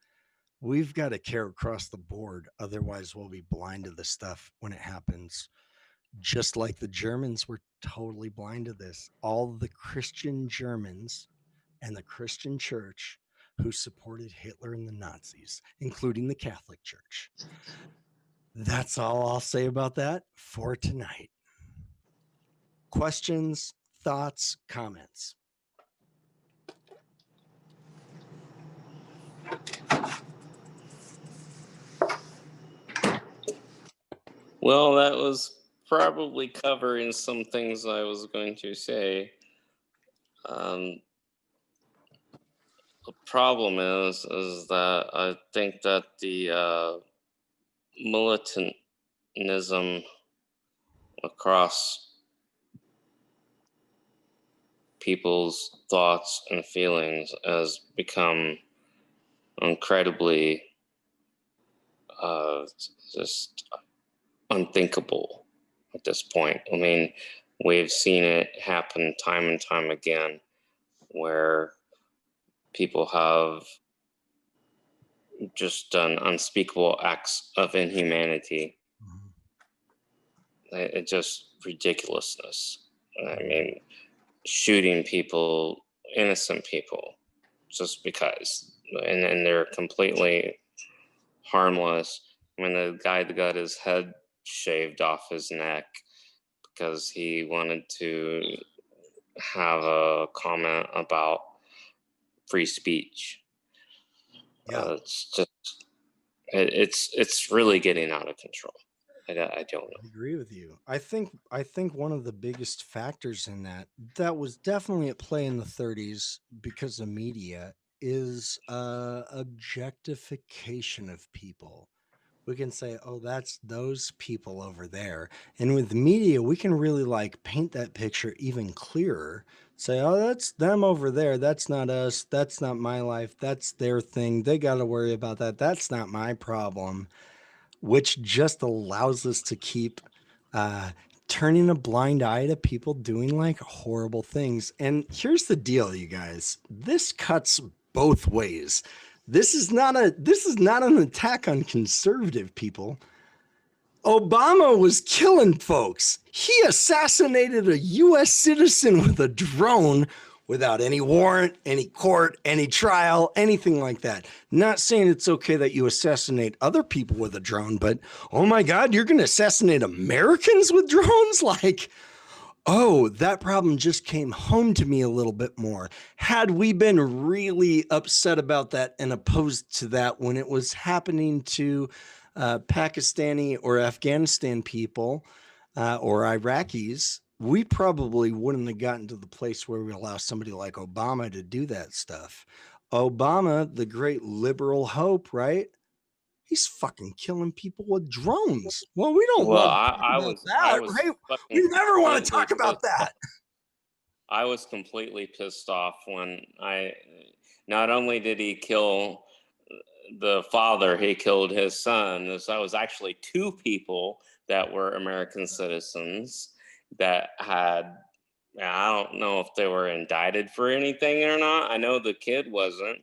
We've got to care across the board. Otherwise, we'll be blind to this stuff when it happens. Just like the Germans were totally blind to this. All the Christian Germans and the Christian church who supported Hitler and the Nazis, including the Catholic Church. That's all I'll say about that for tonight. Questions, thoughts, comments? Well, that was probably covering some things I was going to say. The problem is that I think that the militantism across people's thoughts and feelings has become incredibly just unthinkable at this point. I mean, we've seen it happen time and time again where people have just done unspeakable acts of inhumanity. It's just ridiculousness. I mean, shooting people, innocent people, just because, and they're completely harmless. I mean, the guy that got his head shaved off his neck because he wanted to have a comment about free speech. Yeah. It's just, it's really getting out of control. I don't know. I agree with you. I think one of the biggest factors in that was definitely at play in the 30s because of media is objectification of people. We can say, oh, that's those people over there. And with media, we can really like paint that picture even clearer. Say, oh, that's them over there. That's not us. That's not my life. That's their thing. They got to worry about that. That's not my problem. Which just allows us to keep turning a blind eye to people doing like horrible things. And here's the deal, you guys. This cuts both ways. This is not an attack on conservative people. Obama was killing folks. He assassinated a U.S. citizen with a drone without any warrant, any court, any trial, anything like that. Not saying it's okay that you assassinate other people with a drone, but oh my God, you're going to assassinate Americans with drones? Like, oh, that problem just came home to me a little bit more. Had we been really upset about that and opposed to that when it was happening to Pakistani or Afghanistan people or Iraqis, we probably wouldn't have gotten to the place where we allow somebody like Obama to do that stuff. Obama, the great liberal hope, right? He's fucking killing people with drones. Well, we don't Well, love I about was that, right? We fucking never want to talk completely about that. I was completely pissed off when not only did he kill the father, he killed his son. So I was actually two people that were American citizens that had, I don't know if they were indicted for anything or not. I know the kid wasn't.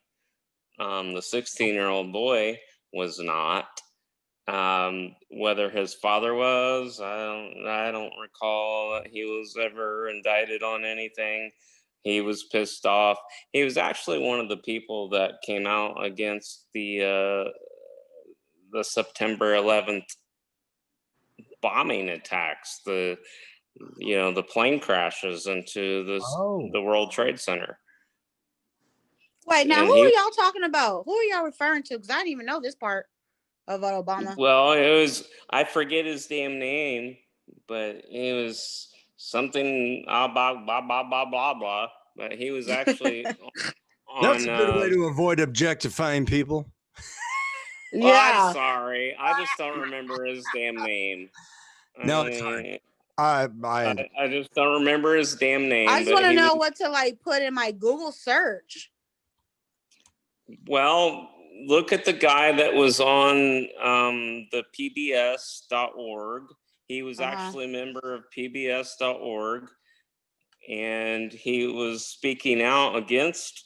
The 16-year-old boy was not. Whether his father was, I don't recall that he was ever indicted on anything. He was pissed off. He was actually one of the people that came out against the September 11th bombing attacks, the plane crashes into the World Trade Center. Wait, now And who are y'all talking about? Who are y'all referring to? Because I didn't even know this part of Obama. Well, I forget his damn name, but it was something about blah, blah, blah, blah, blah. But he was actually on. That's a good way to avoid objectifying people. Yeah. I'm sorry. I just don't remember his damn name. No, it's hard. I just don't remember his damn name. I just want to know what to like put in my Google search. Well, look at the guy that was on the PBS.org. He was actually a member of PBS.org, and he was speaking out against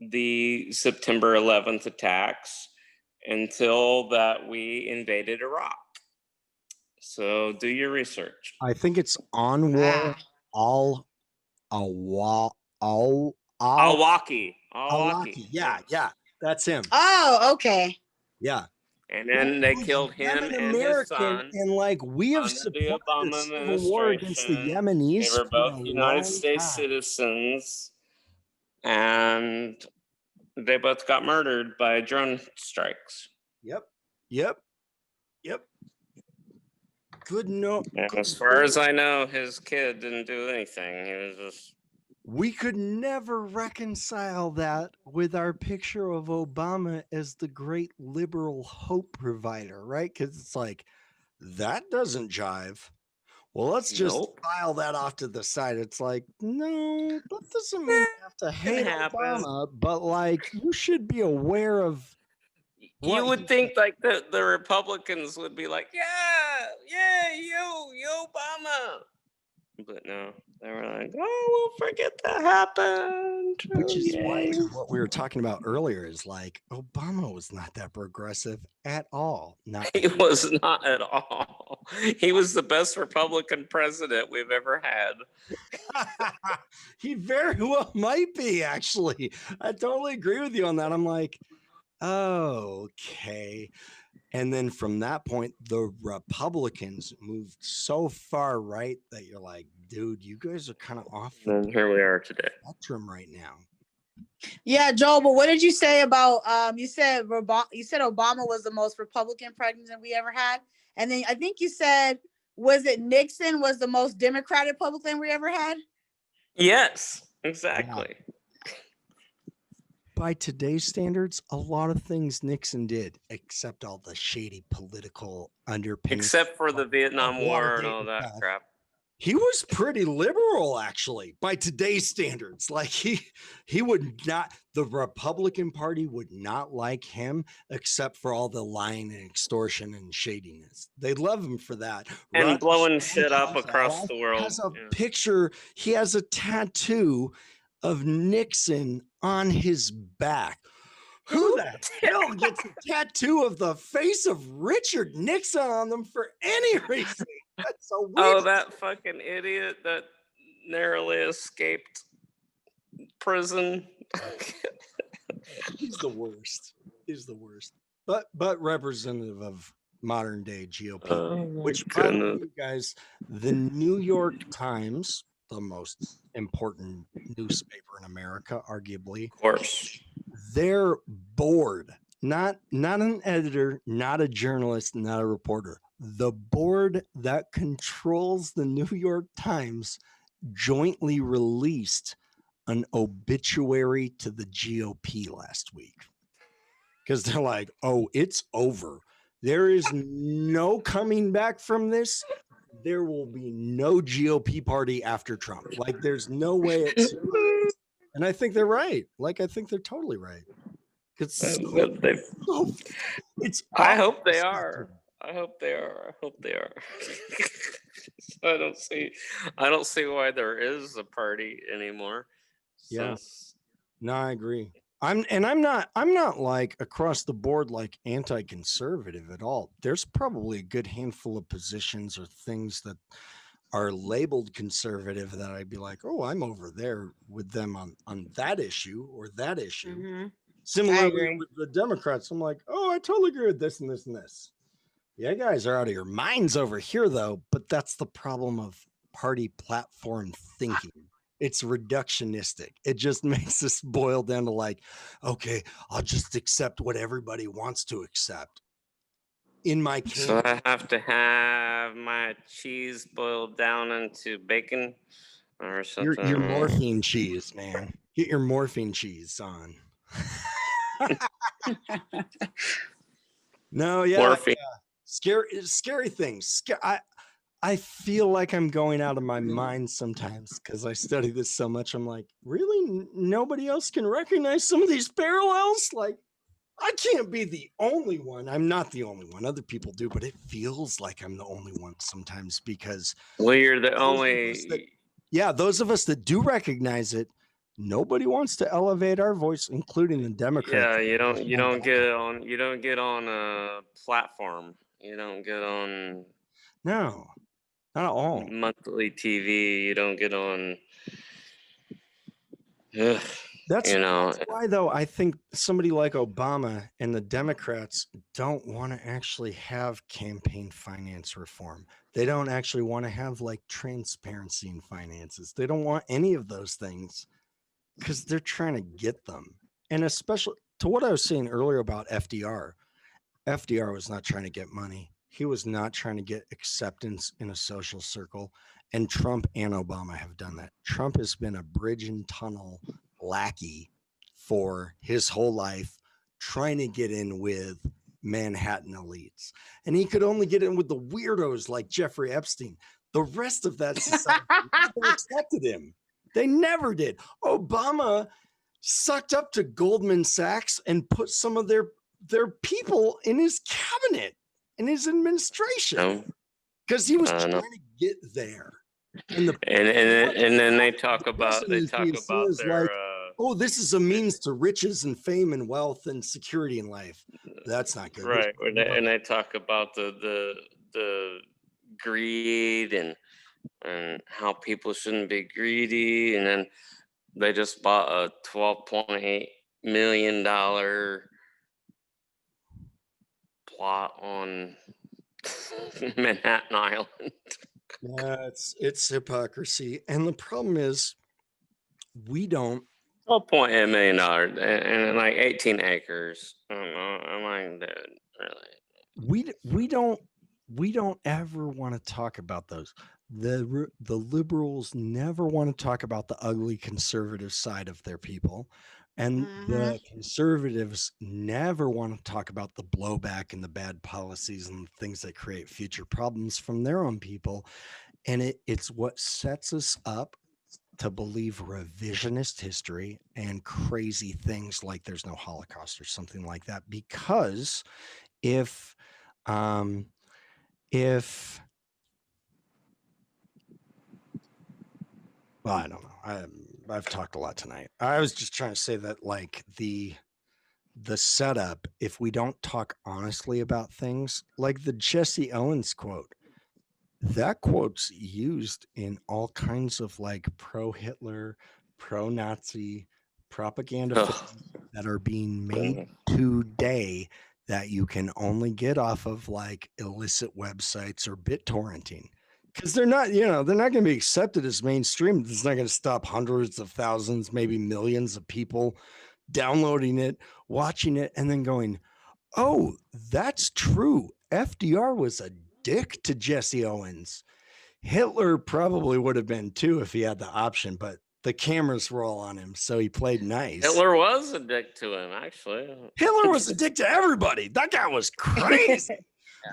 the September 11th attacks until that we invaded Iraq. So do your research. I think it's on war Al-Awlaki. Yeah, that's him. Oh, okay. Yeah. And then they killed him and his son. And like we have supported the civil war against the Yemenis. They were both United States citizens, and they both got murdered by drone strikes. Yep. Good note. As far as I know, his kid didn't do anything. He was just. We could never reconcile that with our picture of Obama as the great liberal hope provider, right? Because it's like, that doesn't jive. Well, let's just file that off to the side. It's like, no, that doesn't mean you have to hate Obama, but like, you should be aware of. You would think like the Republicans would be like, yeah, you Obama. But no, they were like, oh, we'll forget that happened. Which is why what we were talking about earlier is like, Obama was not that progressive at all. He was not at all. He was the best Republican president we've ever had. He very well might be, actually. I totally agree with you on that. I'm like, okay. And then from that point, the Republicans moved so far right that you're like, dude, you guys are kind of off the here we are today. spectrum right now. Yeah, Joel, but what did you say about you said Obama was the most Republican president we ever had? And then I think you said, was it Nixon was the most Democratic Republican we ever had? Yes, exactly. Yeah. By today's standards, a lot of things Nixon did, except all the shady political underpinnings. Except for the Vietnam War and all that crap. He was pretty liberal, actually, by today's standards. Like he would not, the Republican Party would not like him, except for all the lying and extortion and shadiness. They love him for that. And blowing shit up across the world. Has a picture. He has a tattoo of Nixon on his back. Who the hell gets a tattoo of the face of Richard Nixon on them for any reason? That's so weird. Oh, that fucking idiot that narrowly escaped prison. He's the worst. He's the worst. But representative of modern day GOP, Oh, which, by the way, you guys, the New York Times, the most important newspaper in America, arguably, of course, their board, not an editor, not a journalist, not a reporter, the board that controls the New York Times jointly released an obituary to the GOP last week. Because they're like, oh, it's over. There is no coming back from this. There will be no GOP party after Trump. Like, there's no way it's. And I think they're right. Like, I think they're totally right. It's. I hope they are. I hope they are. I hope they are. I don't see why there is a party anymore. Yeah. No, I agree. I'm not like across the board like anti-conservative at all. There's probably a good handful of positions or things that are labeled conservative that I'd be like, oh, I'm over there with them on that issue or that issue. Mm-hmm. Similarly with the Democrats, I'm like, oh, I totally agree with this and this and this. Yeah, guys are out of your minds over here, though. But that's the problem of party platform thinking. It's reductionistic. It just makes us boil down to like, okay, I'll just accept what everybody wants to accept. In my case, so I have to have my cheese boiled down into bacon or something. Your morphine cheese, man. Get your morphine cheese on. No, yeah, morphine. Yeah. Scary things. I feel like I'm going out of my mind sometimes because I study this so much. I'm like, really? Nobody else can recognize some of these parallels? Like, I can't be the only one. I'm not the only one. Other people do, but it feels like I'm the only one sometimes because. Well, you're the only. Those of us that do recognize it, nobody wants to elevate our voice, including the Democrats. Yeah, you don't get on a platform. You don't get on. No. Not at all. Monthly TV. You don't get on. That's why, though, I think somebody like Obama and the Democrats don't want to actually have campaign finance reform. They don't actually want to have like transparency in finances. They don't want any of those things because they're trying to get them. And especially to what I was saying earlier about FDR. FDR was not trying to get money. He was not trying to get acceptance in a social circle. And Trump and Obama have done that. Trump has been a bridge and tunnel lackey for his whole life, trying to get in with Manhattan elites. And he could only get in with the weirdos like Jeffrey Epstein. The rest of that society never accepted him. They never did. Obama sucked up to Goldman Sachs and put some of their people in his cabinet, in his administration, because he was trying to get there. And then they talk about their like, oh, this is a means to riches and fame and wealth and security in life. That's not good, right? And they talk about the greed and how people shouldn't be greedy, and then they just bought a $12.8 million plot on Manhattan Island. Yeah, it's hypocrisy, and the problem is we don't. $12.8 million and like 18 acres. I don't know. I'm like, dude, really. We don't ever want to talk about those. The liberals never want to talk about the ugly conservative side of their people. And the conservatives never want to talk about the blowback and the bad policies and things that create future problems from their own people. And it's what sets us up to believe revisionist history and crazy things like there's no Holocaust or something like that. Because if well, I don't know. I've talked a lot tonight. I was just trying to say that, like, the setup, if we don't talk honestly about things, like the Jesse Owens quote, that quote's used in all kinds of like pro-Hitler, pro-Nazi propaganda films that are being made today that you can only get off of like illicit websites or BitTorrenting. Because they're not going to be accepted as mainstream. It's not going to stop hundreds of thousands, maybe millions of people downloading it, watching it, and then going, oh, that's true. FDR was a dick to Jesse Owens. Hitler probably would have been too if he had the option, but the cameras were all on him, so he played nice. Hitler was a dick to him, actually. Hitler was a dick to everybody. That guy was crazy.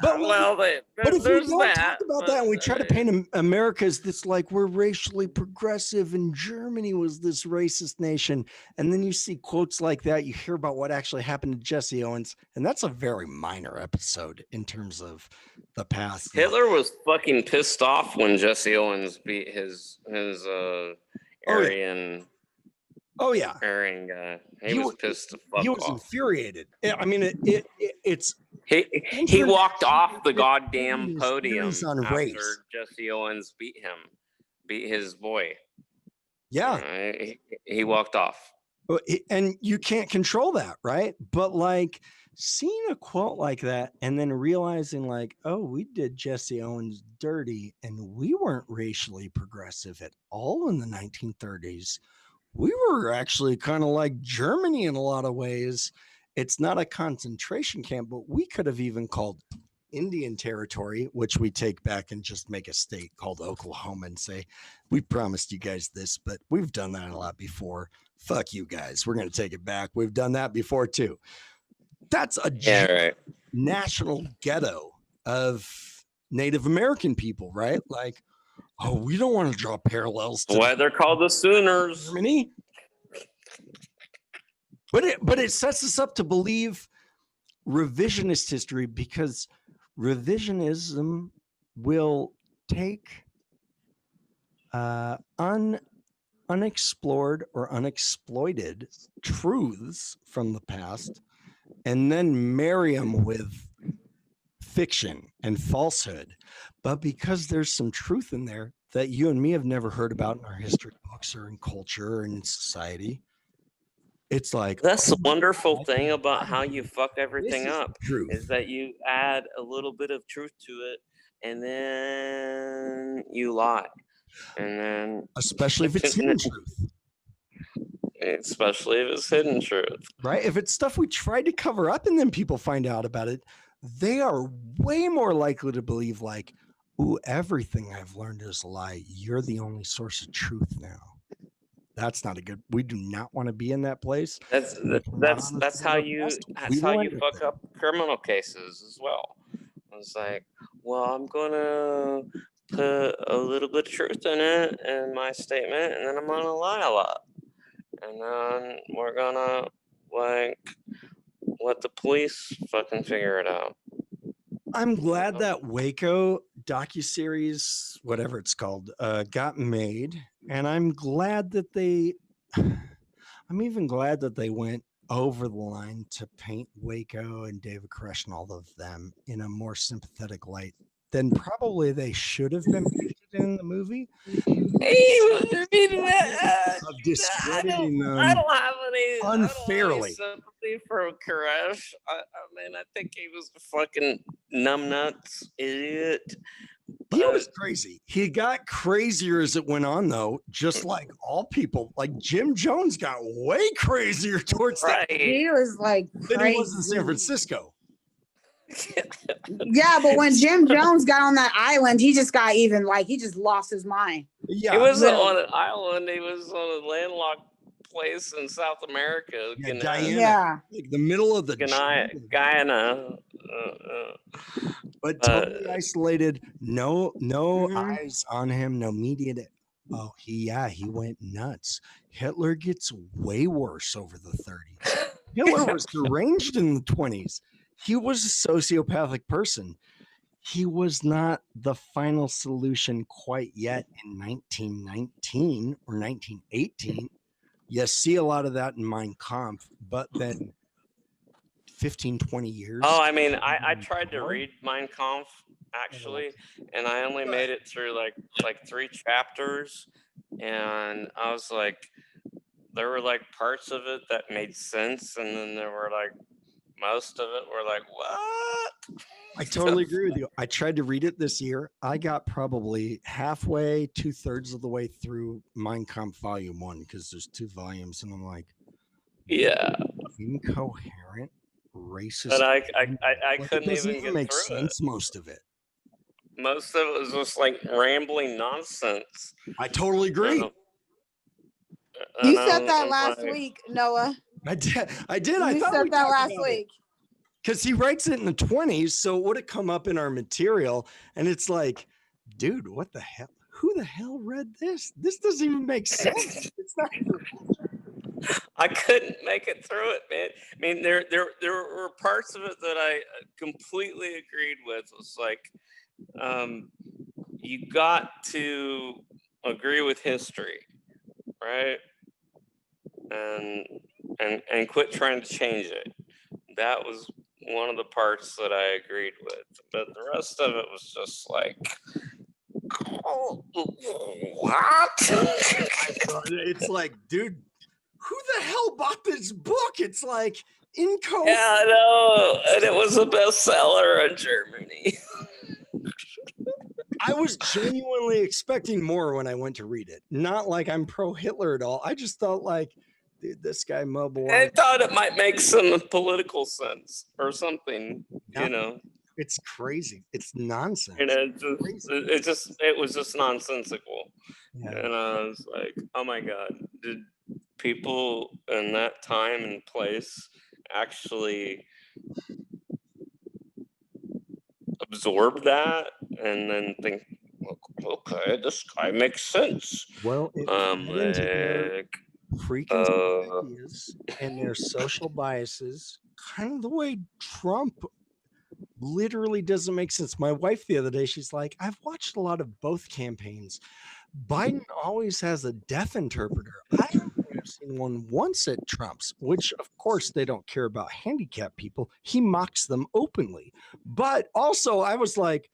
But if we don't talk about that and we try to paint America as this, like, we're racially progressive and Germany was this racist nation, and then you see quotes like that, you hear about what actually happened to Jesse Owens, and that's a very minor episode in terms of the past. Hitler was fucking pissed off when Jesse Owens beat his Aryan. Oh yeah, Aryan guy. He was pissed the fuck off. He was infuriated. I mean, it's. He walked off the goddamn podium on after race. Jesse Owens beat his boy. Yeah, he walked off. And you can't control that, right? But like seeing a quote like that and then realizing like, oh, we did Jesse Owens dirty and we weren't racially progressive at all in the 1930s. We were actually kind of like Germany in a lot of ways. It's not a concentration camp, but we could have even called Indian Territory, which we take back and just make a state called Oklahoma and say, we promised you guys this, but we've done that a lot before. Fuck you guys. We're going to take it back. We've done that before too. That's a national ghetto of Native American people, right? Like, oh, we don't want to draw parallels to why they're called the Sooners. Germany. But it sets us up to believe revisionist history, because revisionism will take unexplored or unexploited truths from the past and then marry them with fiction and falsehood. But because there's some truth in there that you and me have never heard about in our history books or in culture or in society, it's like, that's the wonderful thing about how you fuck everything up is that you add a little bit of truth to it and then you lie. And then especially if it's hidden truth. Especially if it's hidden truth. Right? If it's stuff we tried to cover up and then people find out about it, they are way more likely to believe like, ooh, everything I've learned is a lie. You're the only source of truth now. That's not a good. We do not want to be in that place. That's how you fuck up criminal cases as well. It's like, well, I'm gonna put a little bit of truth in it in my statement, and then I'm gonna lie a lot, and then we're gonna like let the police fucking figure it out. I'm glad that Waco docuseries, whatever it's called, got made, and I'm glad that I'm even glad that they went over the line to paint Waco and David Koresh and all of them in a more sympathetic light than probably they should have been painted in the movie. Discrediting them I don't have any unfairly. sympathy for Koresh. I mean, I think he was a fucking numbnuts idiot. He was crazy. He got crazier as it went on, though, just like all people. Like Jim Jones got way crazier towards that. He was like than he was in San Francisco. Yeah, but when Jim Jones got on that island, he just got even like he just lost his mind. Yeah, he wasn't on an island. He was on a landlocked place in South America. Yeah, Guyana, like the middle of the Guyana. But totally isolated. No eyes on him. No media. Oh, he went nuts. Hitler gets way worse over the 30s. Hitler was deranged in the 20s. He was a sociopathic person. he was not the final solution quite yet in 1919 or 1918. You see a lot of that in Mein Kampf, but then 15, 20 years. Oh, I mean, I tried to read Mein Kampf actually, and I only made it through like 3 chapters, and I was like, there were like parts of it that made sense, and then there were like most of it were like, what? I totally agree with you. I tried to read it this year. I got probably halfway, 2/3 of the way through Mein Kampf Volume 1 because there's 2 volumes, and I'm like, Yeah, incoherent, racist. but I Like, couldn't it doesn't even get make through sense. Most of it. it. Most of it was just like rambling nonsense. I totally agree. You said that last week, Noah. I did. I did. You I thought said we that talked last about it. week. Because he writes it in the 20s, so it would have come up in our material, and it's like, dude, what the hell? Who the hell read this? This doesn't even make sense. It's not. I couldn't make it through it, man. I mean, there were parts of it that I completely agreed with. It was like, you got to agree with history, right? And quit trying to change it. That was one of the parts that I agreed with, but the rest of it was just like, oh, what? It's like, dude, who the hell bought this book? It's like incoherent. Yeah, I know, and it was a bestseller in Germany. I was genuinely expecting more when I went to read it. Not like I'm pro Hitler at all. I just thought like, dude, this guy I mobilized. thought it might make some political sense or something, Yeah. you know. It's crazy. It's nonsense. And it was just nonsensical. Yeah. And I was like, oh my God, did people in that time and place actually absorb that and then think, okay, this guy makes sense? Well, it fed into their Like, preconceived ideas and their social biases, kind of the way Trump literally doesn't make sense. My wife the other day, she's like, I've watched a lot of both campaigns. Biden always has a deaf interpreter. I don't think I've seen one once at Trump's, which of course they don't care about handicapped people. He mocks them openly. But also I was like,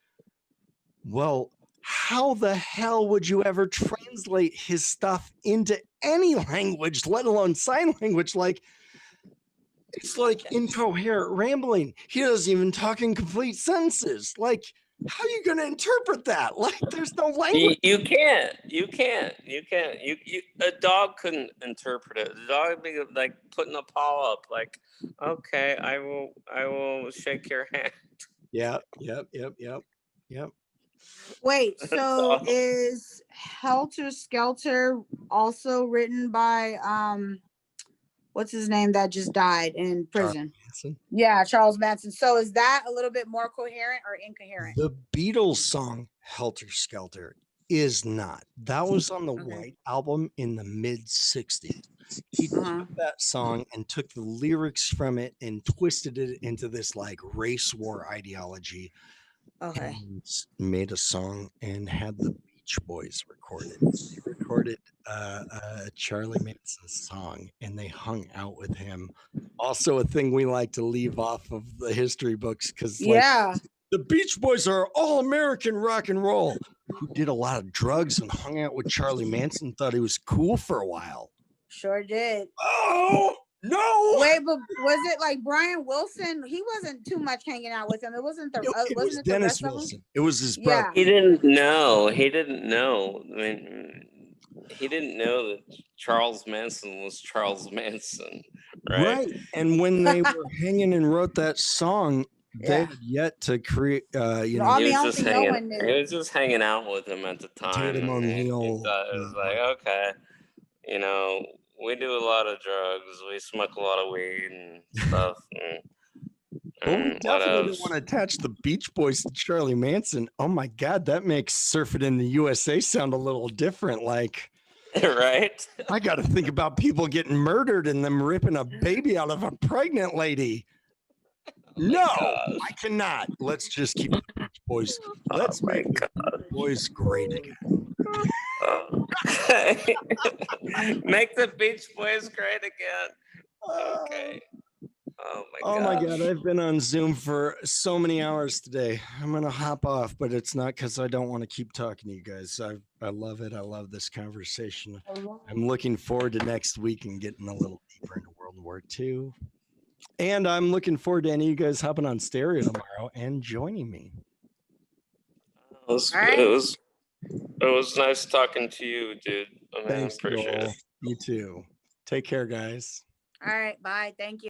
well, how the hell would you ever translate his stuff into any language, let alone sign language? Like, it's like incoherent rambling. He doesn't even talk in complete sentences. Like, how are you going to interpret that? Like, there's no language. you can't. A dog couldn't interpret it. The dog would be like putting a paw up, like, okay, I will shake your hand. Yep. Wait, so is Helter Skelter also written by what's his name that just died in prison? Yeah, Charles Manson. So is that a little bit more coherent or incoherent? The Beatles song Helter Skelter is not. That was on the White Album in the mid 60s. He took that song and took the lyrics from it and twisted it into this like race war ideology. Okay. And made a song and had the Beach Boys record it. They recorded Charlie Manson's song and they hung out with him. Also a thing we like to leave off of the history books because the Beach Boys are all American rock and roll who did a lot of drugs and hung out with Charlie Manson, thought he was cool for a while. Sure did. Oh, no. Wait, but was it like Brian Wilson? He wasn't too much hanging out with him. It wasn't the It was wasn't it the Dennis rest of them? Wilson. It was his brother. He didn't know. I mean, he didn't know that Charles Manson was Charles Manson, right? And when they were hanging and wrote that song, they had yet to create, He was just hanging out with him at the time. Tatum O'Neal. It was like, okay, you know, we do a lot of drugs, we smoke a lot of weed and stuff. Well, we definitely don't want to attach the Beach Boys to Charlie Manson. Oh my God, that makes Surfing in the USA sound a little different. Like, right? I got to think about people getting murdered and them ripping a baby out of a pregnant lady. No, I cannot. Let's just keep the Beach Boys, Oh let's my make the God. boys great again. Okay. Make the Beach Boys great again. Okay. Oh my God, I've been on Zoom for so many hours today. I'm gonna hop off, but it's not because I don't want to keep talking to you guys. I love it. I love this conversation. I'm looking forward to next week and getting a little deeper into World War II. And I'm looking forward to any of you guys hopping on stereo tomorrow and joining me. All right. It was nice talking to you, dude. I mean, Thanks, I appreciate Joel. it. You too. Take care, guys. All right. Bye. Thank you.